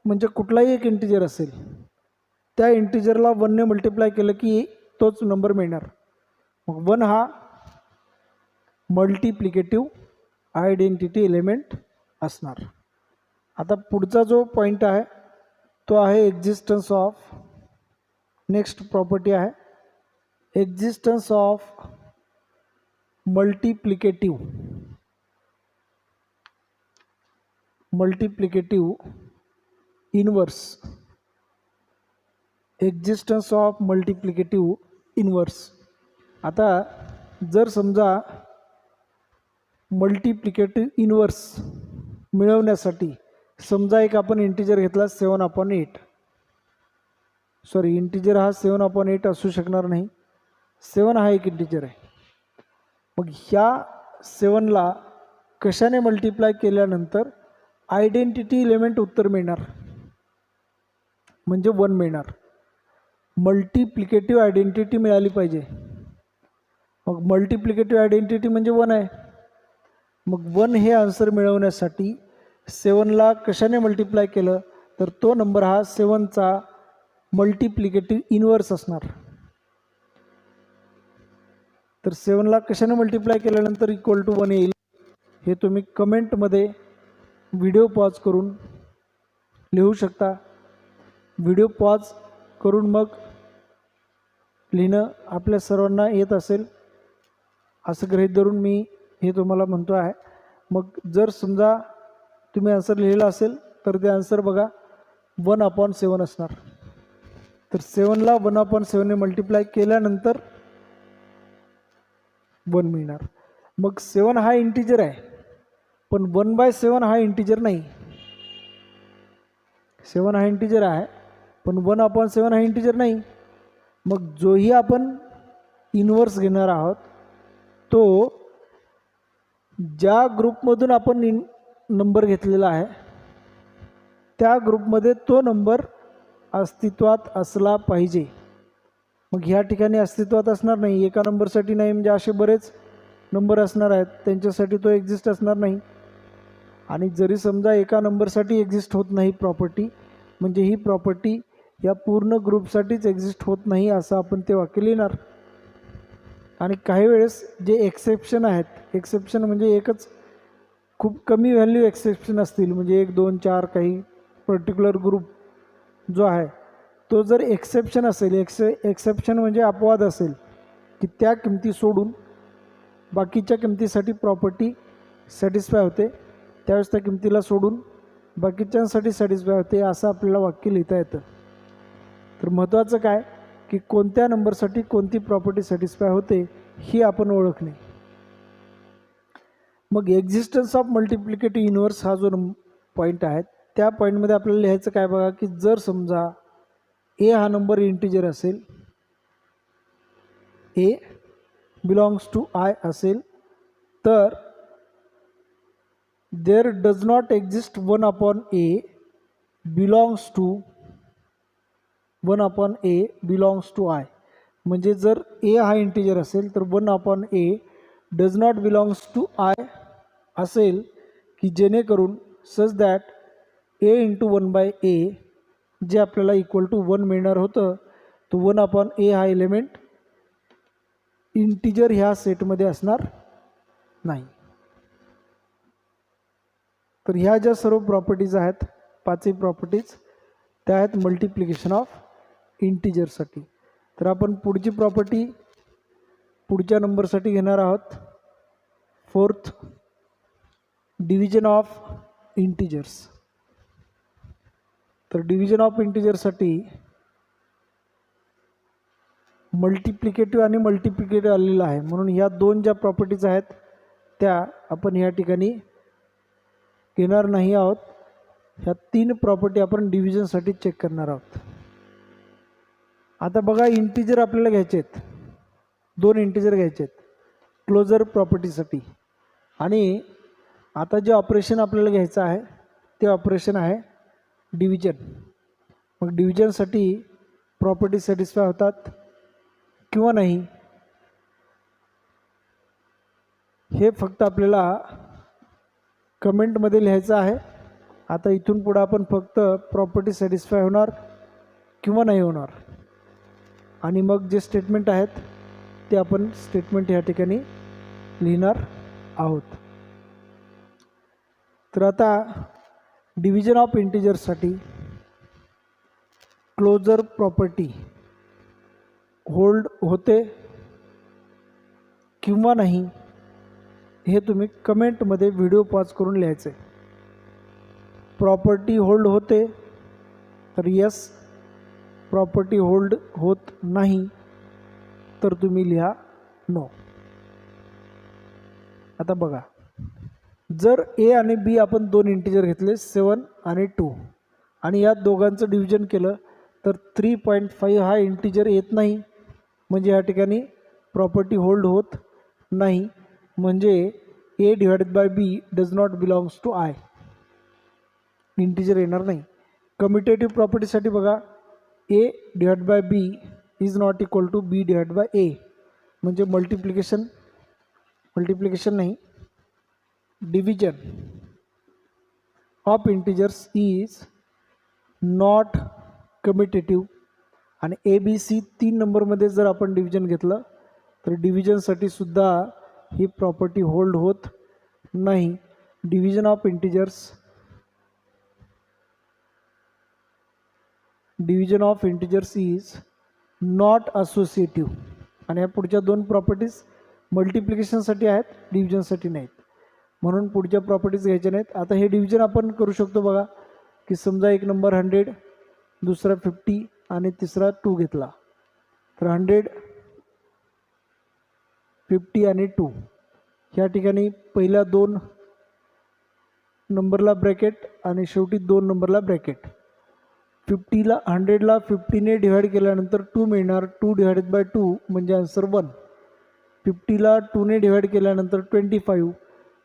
म्हणजे कुठलाही एक इंटिजर असेल, त्या इंटिजरला 1ने मल्टिप्लाय केलं की तोच नंबर मिळणार. मग 1 हा मल्टिप्लिकेटिव्ह आयडेंटिटी एलिमेंट असणार. आता पुढचा जो पॉईंट आहे तो आहे एक्झिस्टन्स ऑफ, नेक्स्ट प्रॉपर्टी आहे existence of multiplicative multiplicative inverse, existence of multiplicative inverse. आता जर समजा मल्टिप्लिकेटिव्ह इनवर्स मिळवण्यासाठी समजा एक आपण इंटिजर घेतला 7/8. सॉरी, इंटिजर हा 7/8 असू शकणार नाही. 7 हा एक इंटिजर आहे. मग ह्या 7ला कशाने मल्टिप्लाय केल्यानंतर आयडेंटिटी एलिमेंट उत्तर मिळणार, म्हणजे 1 मिळणार. मल्टिप्लिकेटिव्ह आयडेंटिटी मिळाली पाहिजे. मग मल्टिप्लिकेटिव्ह आयडेंटिटी म्हणजे 1 आहे. मग 1 हे आन्सर मिळवण्यासाठी 7ला कशाने मल्टिप्लाय केलं तर तो नंबर हा 7चा मल्टिप्लिकेटिव्ह इनवर्स असणार. तर 7ला कशाने मल्टिप्लाय केल्यानंतर इक्वल टू 1 येईल हे तुम्ही कमेंटमध्ये व्हिडिओ पॉज करून लिहू शकता. व्हिडिओ पॉज करून मग लिहिणं आपल्या सर्वांना येत असेल असं गृहीत धरून मी हे तुम्हाला म्हणतो आहे. मग जर समजा तुम्ही आन्सर लिहिला असेल तर ते आन्सर बघा 1/7 असणार. तर 7ला 1/7ने मल्टिप्लाय केल्यानंतर 1 मिळणार. मग 7 हा इंटिजर आहे, पण 1/7 हा इंटिजर नाही. 7 हा इंटिजर आहे, पण 1/7 हा इंटिजर नाही. मग जोही आपण इनवर्स घेणार आहोत तो ज्या ग्रुपमधून आपण नंबर घेतलेला आहे त्या ग्रुपमध्ये तो नंबर अस्तित्वात असला पाहिजे. मग ह्या ठिकाणी अस्तित्वात असणार नाही, एका नंबरसाठी नाही, म्हणजे असे बरेच नंबर असणार आहेत त्यांच्यासाठी तो एक्झिस्ट असणार नाही. आणि जरी समजा एका नंबरसाठी एक्झिस्ट होत नाही प्रॉपर्टी, म्हणजे ही प्रॉपर्टी या पूर्ण ग्रुपसाठीच एक्झिस्ट होत नाही असं आपण ते वाक्य लिहिणार. आणि काही वेळेस जे एक्सेप्शन आहेत, एक्सेप्शन म्हणजे एकच खूप कमी व्हॅल्यू एक्सेप्शन असतील, म्हणजे 1, 2, 4 काही पर्टिक्युलर ग्रुप जो आहे तो जर एक्सेप्शन असेल, एक्सेप्शन म्हणजे अपवाद असेल की त्या किमती सोडून बाकीच्या किमतीसाठी प्रॉपर्टी सॅटिस्फाय होते, त्यावेळेस त्या किमतीला सोडून बाकीच्यांसाठी सॅटिस्फाय होते असं आपल्याला वाक्य लिहिता येतं. तर महत्त्वाचं काय की कोणत्या नंबरसाठी कोणती प्रॉपर्टी सॅटिस्फाय होते ही आपण ओळखणे. मग एक्झिस्टन्स ऑफ मल्टिप्लिकेटिव्ह इनवर्स हा जो पॉईंट आहे त्या पॉईंटमध्ये आपल्याला लिहायचं काय बघा की जर समजा ए हा नंबर इंटिजर असेल, ए बिलॉंग्स टू आय असेल, तर there does not exist 1/a belongs to 1/a belongs to I. म्हणजे जर ए हा इंटिजर असेल तर 1/a does not belongs to I असेल की जेणेकरून सच दॅट a इंटू 1/a जे आपल्याला इक्वल टू 1 मिळणार होतं, तो 1/a हा एलिमेंट इंटिजर ह्या सेटमध्ये असणार नाही. तर ह्या ज्या सर्व प्रॉपर्टीज आहेत, 5ही प्रॉपर्टीज, त्या आहेत मल्टिप्लिकेशन ऑफ इंटिजरसाठी. तर आपण पुढची प्रॉपर्टी पुढच्या नंबरसाठी घेणार आहोत, 4th डिव्हिजन ऑफ इंटिजर्स. तर डिव्हिजन ऑफ इंटिजरसाठी मल्टिप्लिकेटिव्ह आणि मल्टिप्लिकेटिव्ह आलेलं आहे, म्हणून ह्या 2 ज्या प्रॉपर्टीज आहेत त्या आपण ह्या ठिकाणी घेणार नाही आहोत. ह्या 3 प्रॉपर्टी आपण डिव्हिजनसाठी चेक करणार आहोत. आता बघा, इंटिजर आपल्याला घ्यायचे आहेत, 2 इंटिजर घ्यायचे आहेत क्लोजर प्रॉपर्टीसाठी. आणि आता जे ऑपरेशन आपल्याला घ्यायचं आहे ते ऑपरेशन आहे डिव्हिजन. मग डिव्हिजनसाठी प्रॉपर्टी सॅटिस्फाय होतात किंवा नाही हे फक्त आपल्याला कमेंटमध्ये लिहायचं आहे. आता इथून पुढे आपण फक्त प्रॉपर्टी सॅटिस्फाय होणार किंवा नाही होणार आणि मग जे स्टेटमेंट आहेत ते आपण स्टेटमेंट ह्या ठिकाणी लिहिणार आहोत. तर आता डिव्हिजन ऑफ इंटिजर्ससाठी क्लोजर प्रॉपर्टी होल्ड होते किंवा नाही हे तुम्ही कमेंटमध्ये व्हिडिओ पॉज करून लिहायचे. प्रॉपर्टी होल्ड होते तर यस, प्रॉपर्टी होल्ड होत नाही तर तुम्ही लिहा नो. आता बघा, जर ए आणि बी आपण दोन इंटिजर घेतले 7 आणि 2 आणि या दोघांचं डिव्हिजन केलं तर 3.5 हा इंटिजर येत नाही, म्हणजे या ठिकाणी प्रॉपर्टी होल्ड होत नाही, म्हणजे a divided by b does not belongs to I, integer येणार नाही. कम्युटेटिव्ह प्रॉपर्टीसाठी बघा, a divide by b is not equal to b divide by a, म्हणजे मल्टिप्लिकेशन नाही, division of integers is not commutative. आणि ए बी सी 3 नंबरमध्ये जर आपण डिव्हिजन घेतलं तर डिव्हिजनसाठी सुद्धा ही प्रॉपर्टी होल्ड होत नाही. Division of integers is not associative. आणि या पुढच्या दोन प्रॉपर्टीज मल्टिप्लिकेशनसाठी आहेत, डिव्हिजनसाठी नाहीत, म्हणून पुढच्या प्रॉपर्टीज घ्यायच्या नाहीत. आता हे डिव्हिजन आपण करू शकतो बघा, की समजा एक नंबर 100, दुसरा 50 आणि तिसरा 2 घेतला तर 100, 50 आणि 2 ह्या ठिकाणी पहिल्या 2 नंबरला ब्रॅकेट आणि शेवटी 2 नंबरला ब्रॅकेट. 100ला 50ने डिवाइड केल्यानंतर 2 मिळणार, 2 डिवाइडेड बाय 2 म्हणजे आन्सर 1. 50ला 2ने डिवाइड केल्यानंतर 25,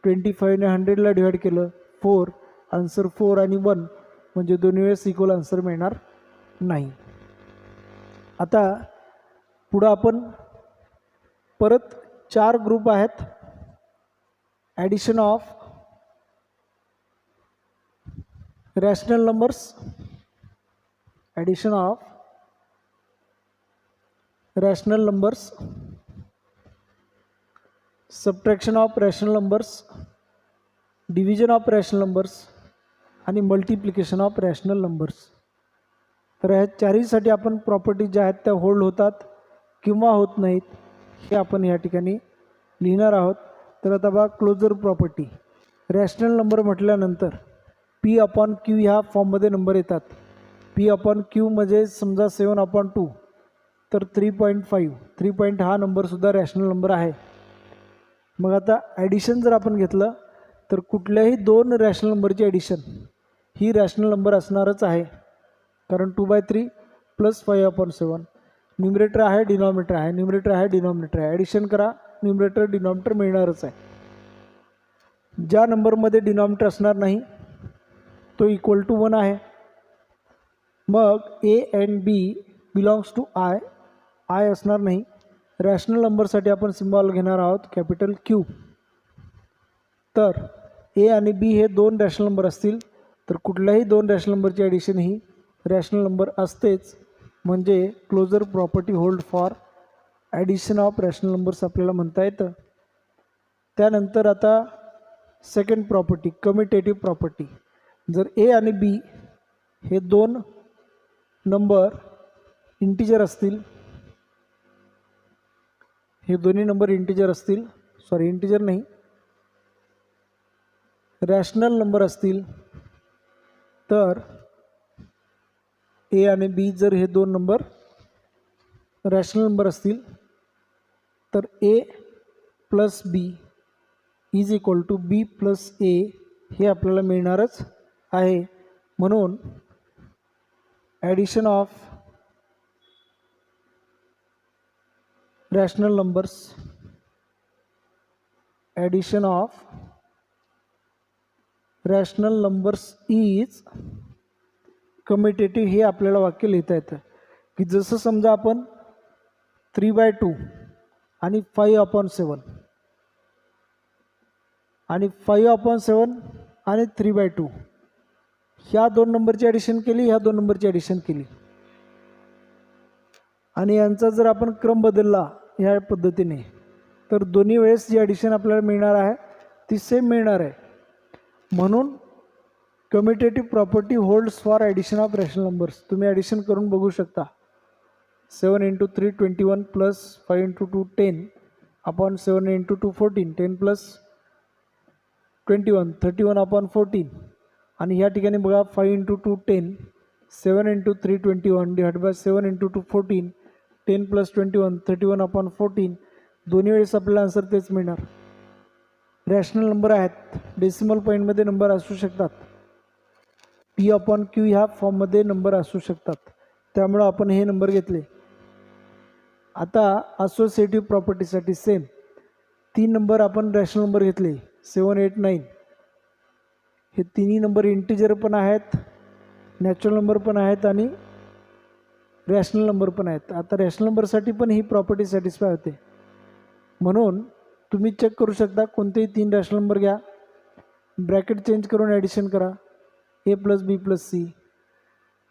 25ने 100ला डिवाइड केलं 4, आन्सर 4 आणि 1 म्हणजे दोन्ही वेळेस इक्वल आन्सर मिळणार नाही. आता पुढं आपण परत 4 ग्रुप आहेत. Addition of rational numbers, addition of rational numbers, subtraction of rational numbers, division of rational numbers आणि मल्टिप्लिकेशन ऑफ रॅशनल नंबर्स. तर ह्या चारहीसाठी आपण प्रॉपर्टीज ज्या आहेत त्या होल्ड होतात किंवा होत नाहीत हे आपण या ठिकाणी लिहिणार आहोत. तर आता बघा, क्लोजर प्रॉपर्टी, रॅशनल नंबर म्हटल्यानंतर पी अपॉन क्यू ह्या फॉर्ममध्ये नंबर येतात. पी अपॉन क्यू म्हणजे समजा 7/2 तर 3.5, 3 हा नंबरसुद्धा रॅशनल नंबर आहे. मग आता ॲडिशन जर आपण घेतलं तर कुठल्याही 2 रॅशनल नंबरची ॲडिशन ही रॅशनल नंबर असणारच आहे, कारण 2/3 + 5/7 न्यूमरेटर आहे, डिनॉमिनेटर आहे, न्यूमरेटर आहे, डिनॉमिनेटर आहे, ॲडिशन करा, न्यूमरेटर डिनॉमिनेटर मिळणारच आहे. ज्या नंबरमध्ये डिनॉमिनेटर असणार नाही तो इक्वल टू 1 आहे. मग a and b belongs to I असणार नाही. रॅशनल नंबरसाठी आपण सिम्बॉल घेणार आहोत कॅपिटल क्यू. तर ए आणि बी हे 2 रॅशनल नंबर असतील तर कुठल्याही 2 रॅशनल नंबरची ॲडिशन ही रॅशनल नंबर असतेच, म्हणजे closure property hold for addition of rational numbers आपल्याला म्हणता येतं. त्यानंतर आता सेकंड प्रॉपर्टी, कम्युटेटिव्ह प्रॉपर्टी. जर ए आणि बी हे 2 नंबर इंटिजर असतील, हे दोन्ही नंबर इंटिजर असतील, इंटिजर नाही, रॅशनल नंबर असतील, तर ए आणि बी जर हे 2 नंबर रॅशनल नंबर असतील तर a plus b is equal to b plus a हे आपल्याला मिळणारच आहे. म्हणून addition of rational numbers, addition of rational numbers is commutative हे आपल्याला वाक्य लिहिता येतं. की जसं समजा आपण 3/2 आणि 5/7 आणि 5/7 आणि 3/2 ह्या 2 नंबरची ॲडिशन केली, ह्या 2 नंबरची ॲडिशन केली आणि यांचा जर आपण क्रम बदलला ह्या पद्धतीने तर दोन्ही वेळेस जी ॲडिशन आपल्याला मिळणार आहे ती सेम मिळणार आहे. म्हणून commutative property holds for addition of rational numbers. तुम्ही ॲडिशन करून बघू शकता. 7 × 3 21 + 5 × 2 10 अपॉन 7 × 2 14, 10 + 21 31/14 आणि ह्या ठिकाणी बघा 5 × 2 10, 7 × 3 21 डिवाइड बाय 7 × 2 14, 10 + 21 31/14. दोन्ही वेळेस आपल्याला आन्सर तेच मिळणार. रॅशनल नंबर आहेत, डेसिमल पॉईंटमध्ये नंबर असू शकतात, P/Q ह्या फॉर्ममध्ये नंबर असू शकतात, त्यामुळं आपण हे नंबर घेतले. आता असोसिएटिव्ह प्रॉपर्टीसाठी सेम 3 नंबर आपण रॅशनल नंबर घेतले 7 8 9. हे तिन्ही नंबर इंटिजर पण आहेत, नॅचरल नंबर पण आहेत आणि रॅशनल नंबर पण आहेत. आता रॅशनल नंबरसाठी पण ही प्रॉपर्टी सॅटिस्फाय होते, म्हणून तुम्ही चेक करू शकता. कोणतेही 3 रॅशनल नंबर घ्या, ब्रॅकेट चेंज करून ॲडिशन करा. A + B + C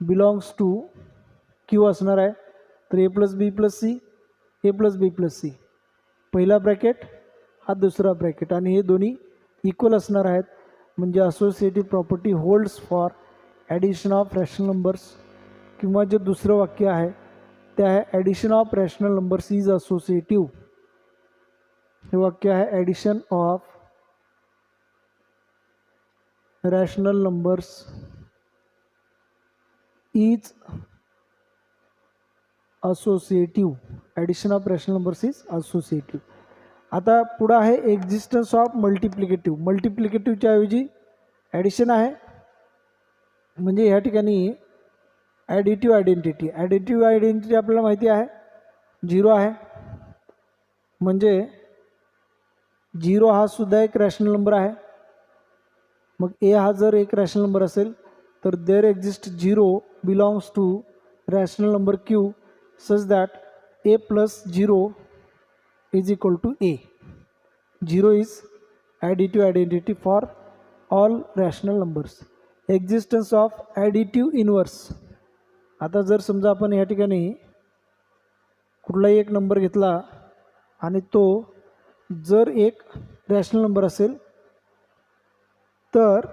belongs to Q असणार आहे, तर A + B + C, A + B + C पहिला ब्रॅकेट हा दुसरा ब्रॅकेट, आणि हे दोन्ही इक्वल असणार आहेत. म्हणजे associative property holds for addition of rational numbers, किंवा जे दुसरं वाक्य आहे ते आहे addition of rational numbers is associative. हे वाक्य आहे addition of rational numbers is associative. Addition of rational numbers is associative. आता पुढं आहे एक्झिस्टन्स ऑफ मल्टिप्लिकेटिव्ह. मल्टिप्लिकेटिव्हच्या ऐवजी ॲडिशन आहे, म्हणजे ह्या ठिकाणी ॲडिटिव्ह आयडेंटिटी. ॲडिटिव्ह आयडेंटिटी आपल्याला माहिती आहे 0 आहे, म्हणजे 0 हा सुद्धा एक रॅशनल नंबर आहे. मग ए हा जर एक रॅशनल नंबर असेल तर there exist 0 belongs to rational number Q such that A + 0 is equal to A. 0 is additive identity for all rational numbers. Existence of additive inverse. आता जर समजा आपण या ठिकाणी कुठलाही एक नंबर घेतला आणि तो जर एक रॅशनल नंबर असेल तर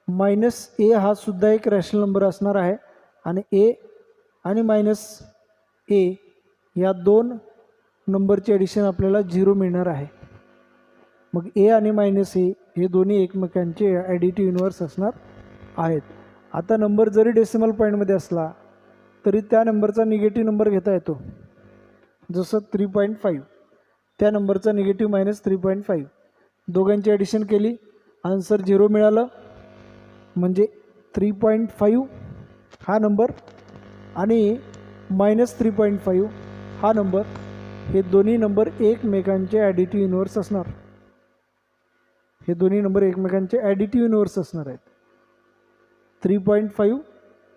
-A हा सुद्धा एक रॅशनल नंबर असणार आहे, आणि A आणि -A या दोन नंबरचे ॲडिशन आपल्याला 0 मिळणार आहे. मग A आणि -A हे दोन्ही एकमेकांचे ॲडिटिव्ह इन्व्हर्स असणार आहेत. आता नंबर जरी डेसिमल पॉईंटमध्ये असला तरी त्या नंबरचा निगेटिव्ह नंबर घेता येतो. जसं 3.5, त्या नंबरचा निगेटिव्ह -3.5, दोघांची ॲडिशन केली, आन्सर 0 मिळालं. म्हणजे 3.5 हा नंबर आणि -3.5 हा नंबर, हे दोन्ही नंबर एकमेकांचे ॲडिटिव्ह इन्व्हर्स असणार. हे दोन्ही नंबर एकमेकांचे ॲडिटिव्ह इन्व्हर्स असणार आहेत. 3.5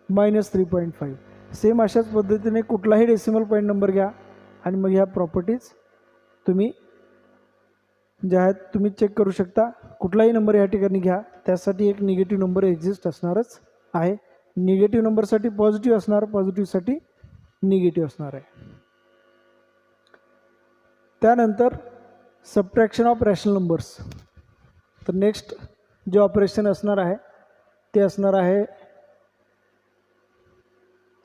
-3.5. सेम अशाच पद्धतीने कुठलाही डेसिमल पॉईंट नंबर घ्या आणि मग ह्या प्रॉपर्टीज तुम्ही ज्या आहेत तुम्ही चेक करू शकता. कुठलाही नंबर या ठिकाणी घ्या, त्यासाठी एक निगेटिव्ह नंबर एक्झिस्ट असणारच आहे. निगेटिव्ह नंबरसाठी पॉझिटिव्ह असणार, पॉझिटिव्हसाठी निगेटिव्ह असणार आहे. त्यानंतर सबट्रॅक्शन ऑफ रॅशनल नंबर्स. तर नेक्स्ट जे ऑपरेशन असणार आहे ते असणार आहे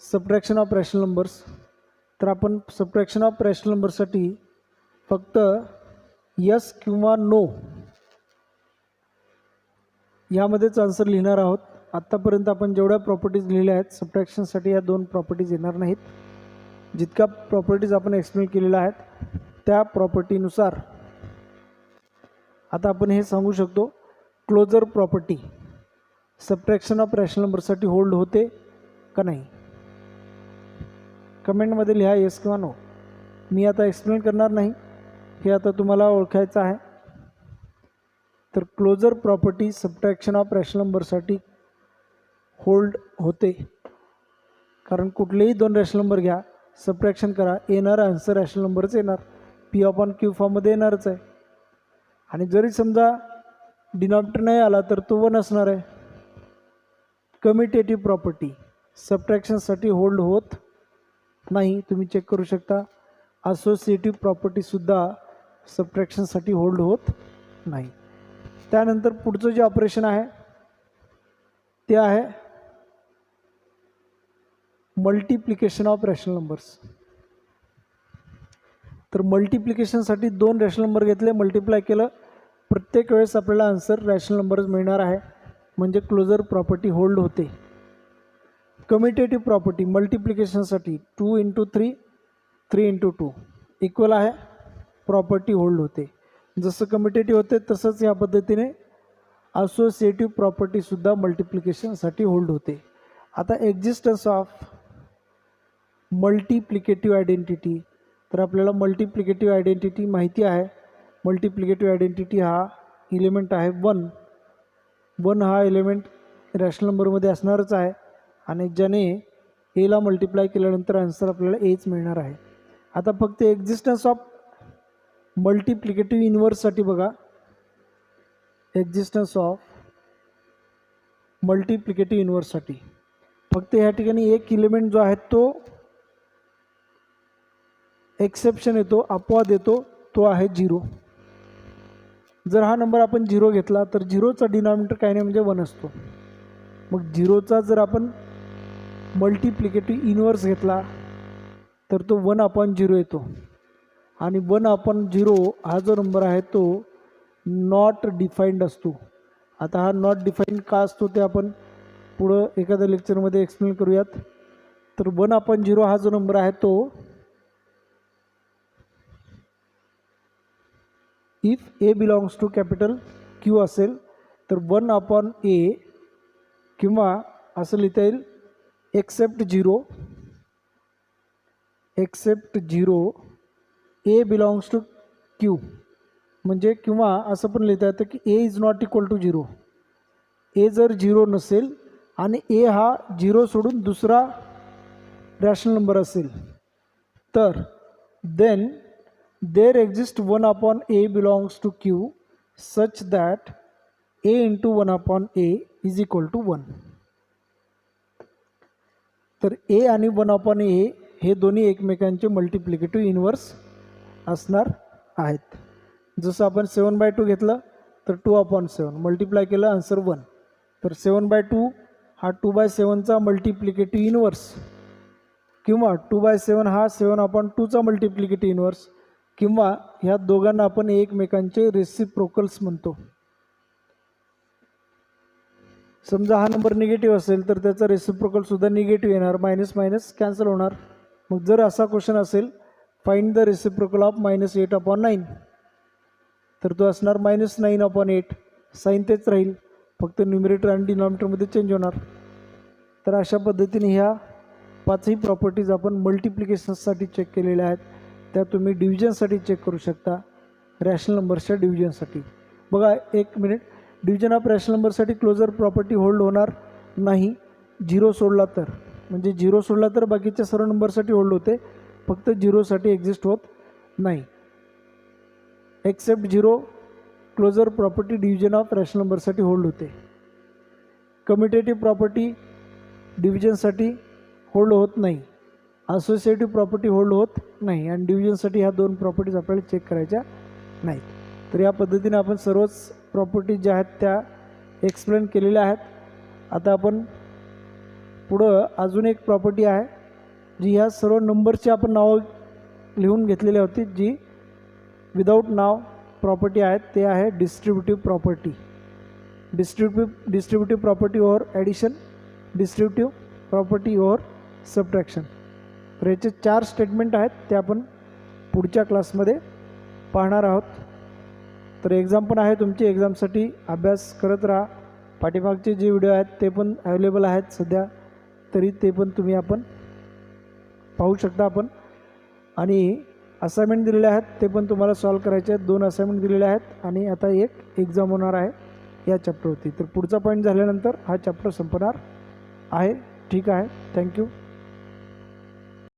सबट्रॅक्शन ऑफ रॅशनल नंबर्स. तर आपण सबट्रॅक्शन ऑफ रॅशनल नंबरसाठी फक्त यस किंवा नो यामध्येच आन्सर लिहिणार आहोत. आत्तापर्यंत आपण जेवढ्या प्रॉपर्टीज लिहिल्या आहेत सबट्रॅक्शनसाठी या 2 प्रॉपर्टीज येणार नाहीत. जितक्या प्रॉपर्टीज आपण एक्सप्लेन केलेल्या आहेत त्या प्रॉपर्टीनुसार आता आपण हे सांगू शकतो, closure property subtraction of rational नंबरसाठी होल्ड होते का नाही. कमेंटमध्ये लिहा येस किंवा नो. मी आता एक्सप्लेन करणार नाही, हे आता तुम्हाला ओळखायचं आहे. तर closure property subtraction of rational नंबरसाठी होल्ड होते, कारण कुठलेही 2 रॅशनल नंबर घ्या, सबट्रॅक्शन करा, येणारा आन्सर रॅशनल नंबरच येणार, P/Q फॉर्ममध्ये येणारच आहे. आणि जरी समजा डिनॉमिनेटर नाही आला तर तो 1 असणार आहे. कम्युटेटिव्ह प्रॉपर्टी सबट्रॅक्शनसाठी होल्ड होत नाही, तुम्ही चेक करू शकता. असोसिएटिव्ह प्रॉपर्टीसुद्धा सबट्रॅक्शनसाठी होल्ड होत नाही. त्यानंतर पुढचं जे ऑपरेशन आहे ते आहे मल्टिप्लिकेशन ऑफ रॅशनल नंबर्स. तर मल्टिप्लिकेशनसाठी 2 रॅशनल नंबर घेतले, मल्टिप्लाय केलं, प्रत्येक वेळेस आपल्याला आन्सर रॅशनल नंबरच मिळणार आहे. म्हणजे क्लोजर प्रॉपर्टी होल्ड होते. कम्युटेटिव्ह प्रॉपर्टी मल्टिप्लिकेशनसाठी 2 × 3 3 × 2 इक्वल आहे, प्रॉपर्टी होल्ड होते. जसं कम्युटेटिव्ह होते तसंच या पद्धतीने असोसिएटिव्ह प्रॉपर्टीसुद्धा मल्टिप्लिकेशनसाठी होल्ड होते. आता एक्झिस्टन्स ऑफ मल्टिप्लिकेटिव्ह आयडेंटिटी, तर आपल्याला मल्टिप्लिकेटिव्ह आयडेंटिटी माहिती आहे. मल्टिप्लिकेटिव्ह आयडेंटिटी हा एलिमेंट आहे 1 हा एलिमेंट रॅशनल नंबरमध्ये असणारच आहे आणि ज्याने एला मल्टिप्लाय केल्यानंतर आन्सर आपल्याला एच मिळणार आहे. आता फक्त एक्झिस्टन्स ऑफ मल्टिप्लिकेटिव्ह इन्व्हर्ससाठी बघा, एक्झिस्टन्स ऑफ मल्टिप्लिकेटिव्ह इन्व्हर्ससाठी फक्त ह्या ठिकाणी एक एलिमेंट जो आहे तो एक्सेप्शन येतो, अपवाद येतो, तो आहे 0. जर हा नंबर आपण 0 घेतला तर 0चा डिनॉमिनेटर काय नाही म्हणजे 1 असतो. मग 0चा जर आपण मल्टिप्लिकेटिव्ह इन्व्हर्स घेतला तर तो 1/0 येतो आणि 1/0 हा जो नंबर आहे तो नॉट डिफाईंड असतो. आता हा नॉट डिफाईंड का असतो ते आपण पुढं एखाद्या लेक्चरमध्ये एक्सप्लेन करूयात. तर 1/0 हा जो नंबर आहे तो if a belongs to capital Q असेल तर 1/a किंवा असं लिहिता येईल except 0 a belongs to Q, म्हणजे किंवा असं पण लिहिता येतं की a is not equal to 0. A जर 0 नसेल आणि ए हा 0 सोडून दुसरा रॅशनल नंबर असेल तर then there exist 1/a belongs to Q such that a × 1/a is equal to 1. तर a आणि 1/a हे दोन्ही एकमेकांचे मल्टिप्लिकेटिव्ह इन्व्हर्स असणार आहेत. जसं आपण 7/2 घेतलं तर 2/7 मल्टिप्लाय केलं आन्सर 1. तर 7/2 हा 2/7चा मल्टिप्लिकेटिव्ह इन्व्हर्स किंवा 2/7 हा 7/2चा मल्टिप्लिकेटिव्ह इन्व्हर्स किंवा ह्या दोघांना आपण एकमेकांचे रेसिप्रोकल्स म्हणतो. समजा हा नंबर निगेटिव्ह असेल तर त्याचा रेसिप्रोकलसुद्धा निगेटिव्ह येणार, मायनस मायनस कॅन्सल होणार. मग जर असा क्वेश्चन असेल फाइंड द रेसिप्रोकल ऑफ -8/9 तर तो असणार -9/8. साईन तेच राहील, फक्त न्यूमरेटर आणि डिनॉमिनेटरमध्ये चेंज होणार. तर अशा पद्धतीने ह्या 5ही प्रॉपर्टीज आपण मल्टिप्लिकेशनसाठी चेक केलेल्या आहेत. त्या तुम्ही डिव्हिजनसाठी चेक करू शकता, रॅशनल नंबर्सच्या डिव्हिजनसाठी. बघा एक मिनिट, डिव्हिजन ऑफ रॅशनल नंबरसाठी क्लोजर प्रॉपर्टी होल्ड होणार नाही 0 सोडला तर, म्हणजे 0 सोडला तर बाकीच्या सर्व नंबरसाठी होल्ड होते, फक्त 0साठी एक्झिस्ट होत नाही. Except 0 closure property division of rational नंबरसाठी होल्ड होते. कम्युटेटिव्ह प्रॉपर्टी डिव्हिजनसाठी होल्ड होत नाही, असोसिएटिव्ह प्रॉपर्टी होल्ड होत नाही आणि डिव्हिजनसाठी ह्या 2 प्रॉपर्टीज आपल्याला चेक करायच्या नाहीत. तर या पद्धतीने आपण सर्वच प्रॉपर्टीज ज्या आहेत त्या एक्सप्लेन केलेल्या आहेत. आता आपण पुढं अजून एक प्रॉपर्टी आहे जी ह्या सर्व नंबरची आपण नावं लिहून घेतलेली होती, जी विदाऊट नाव प्रॉपर्टी आहेत. ते आहे distributive property. Distributive property over addition, distributive property over subtraction. तर याचे 4 स्टेटमेंट आहेत, ते आपण पुढच्या क्लासमध्ये पाहणार आहोत. तर एक्झाम पण आहे तुमची, एक्झामसाठी अभ्यास करत राहा. पाठीमागचे जे व्हिडिओ आहेत ते पण अवेलेबल आहेत सध्या, तरी ते पण तुम्ही आपण पाहू शकता आपण. आणि असाइनमेंट दिलेले आहेत ते पण तुम्हाला सॉल्व करायचे आहेत. 2 असाइनमेंट दिलेले आहेत आणि आता एक एक्झाम होणार आहे या चॅप्टरवरती. तर पुढचा पॉईंट झाल्यानंतर हा चॅप्टर संपणार आहे. ठीक आहे, थँक्यू.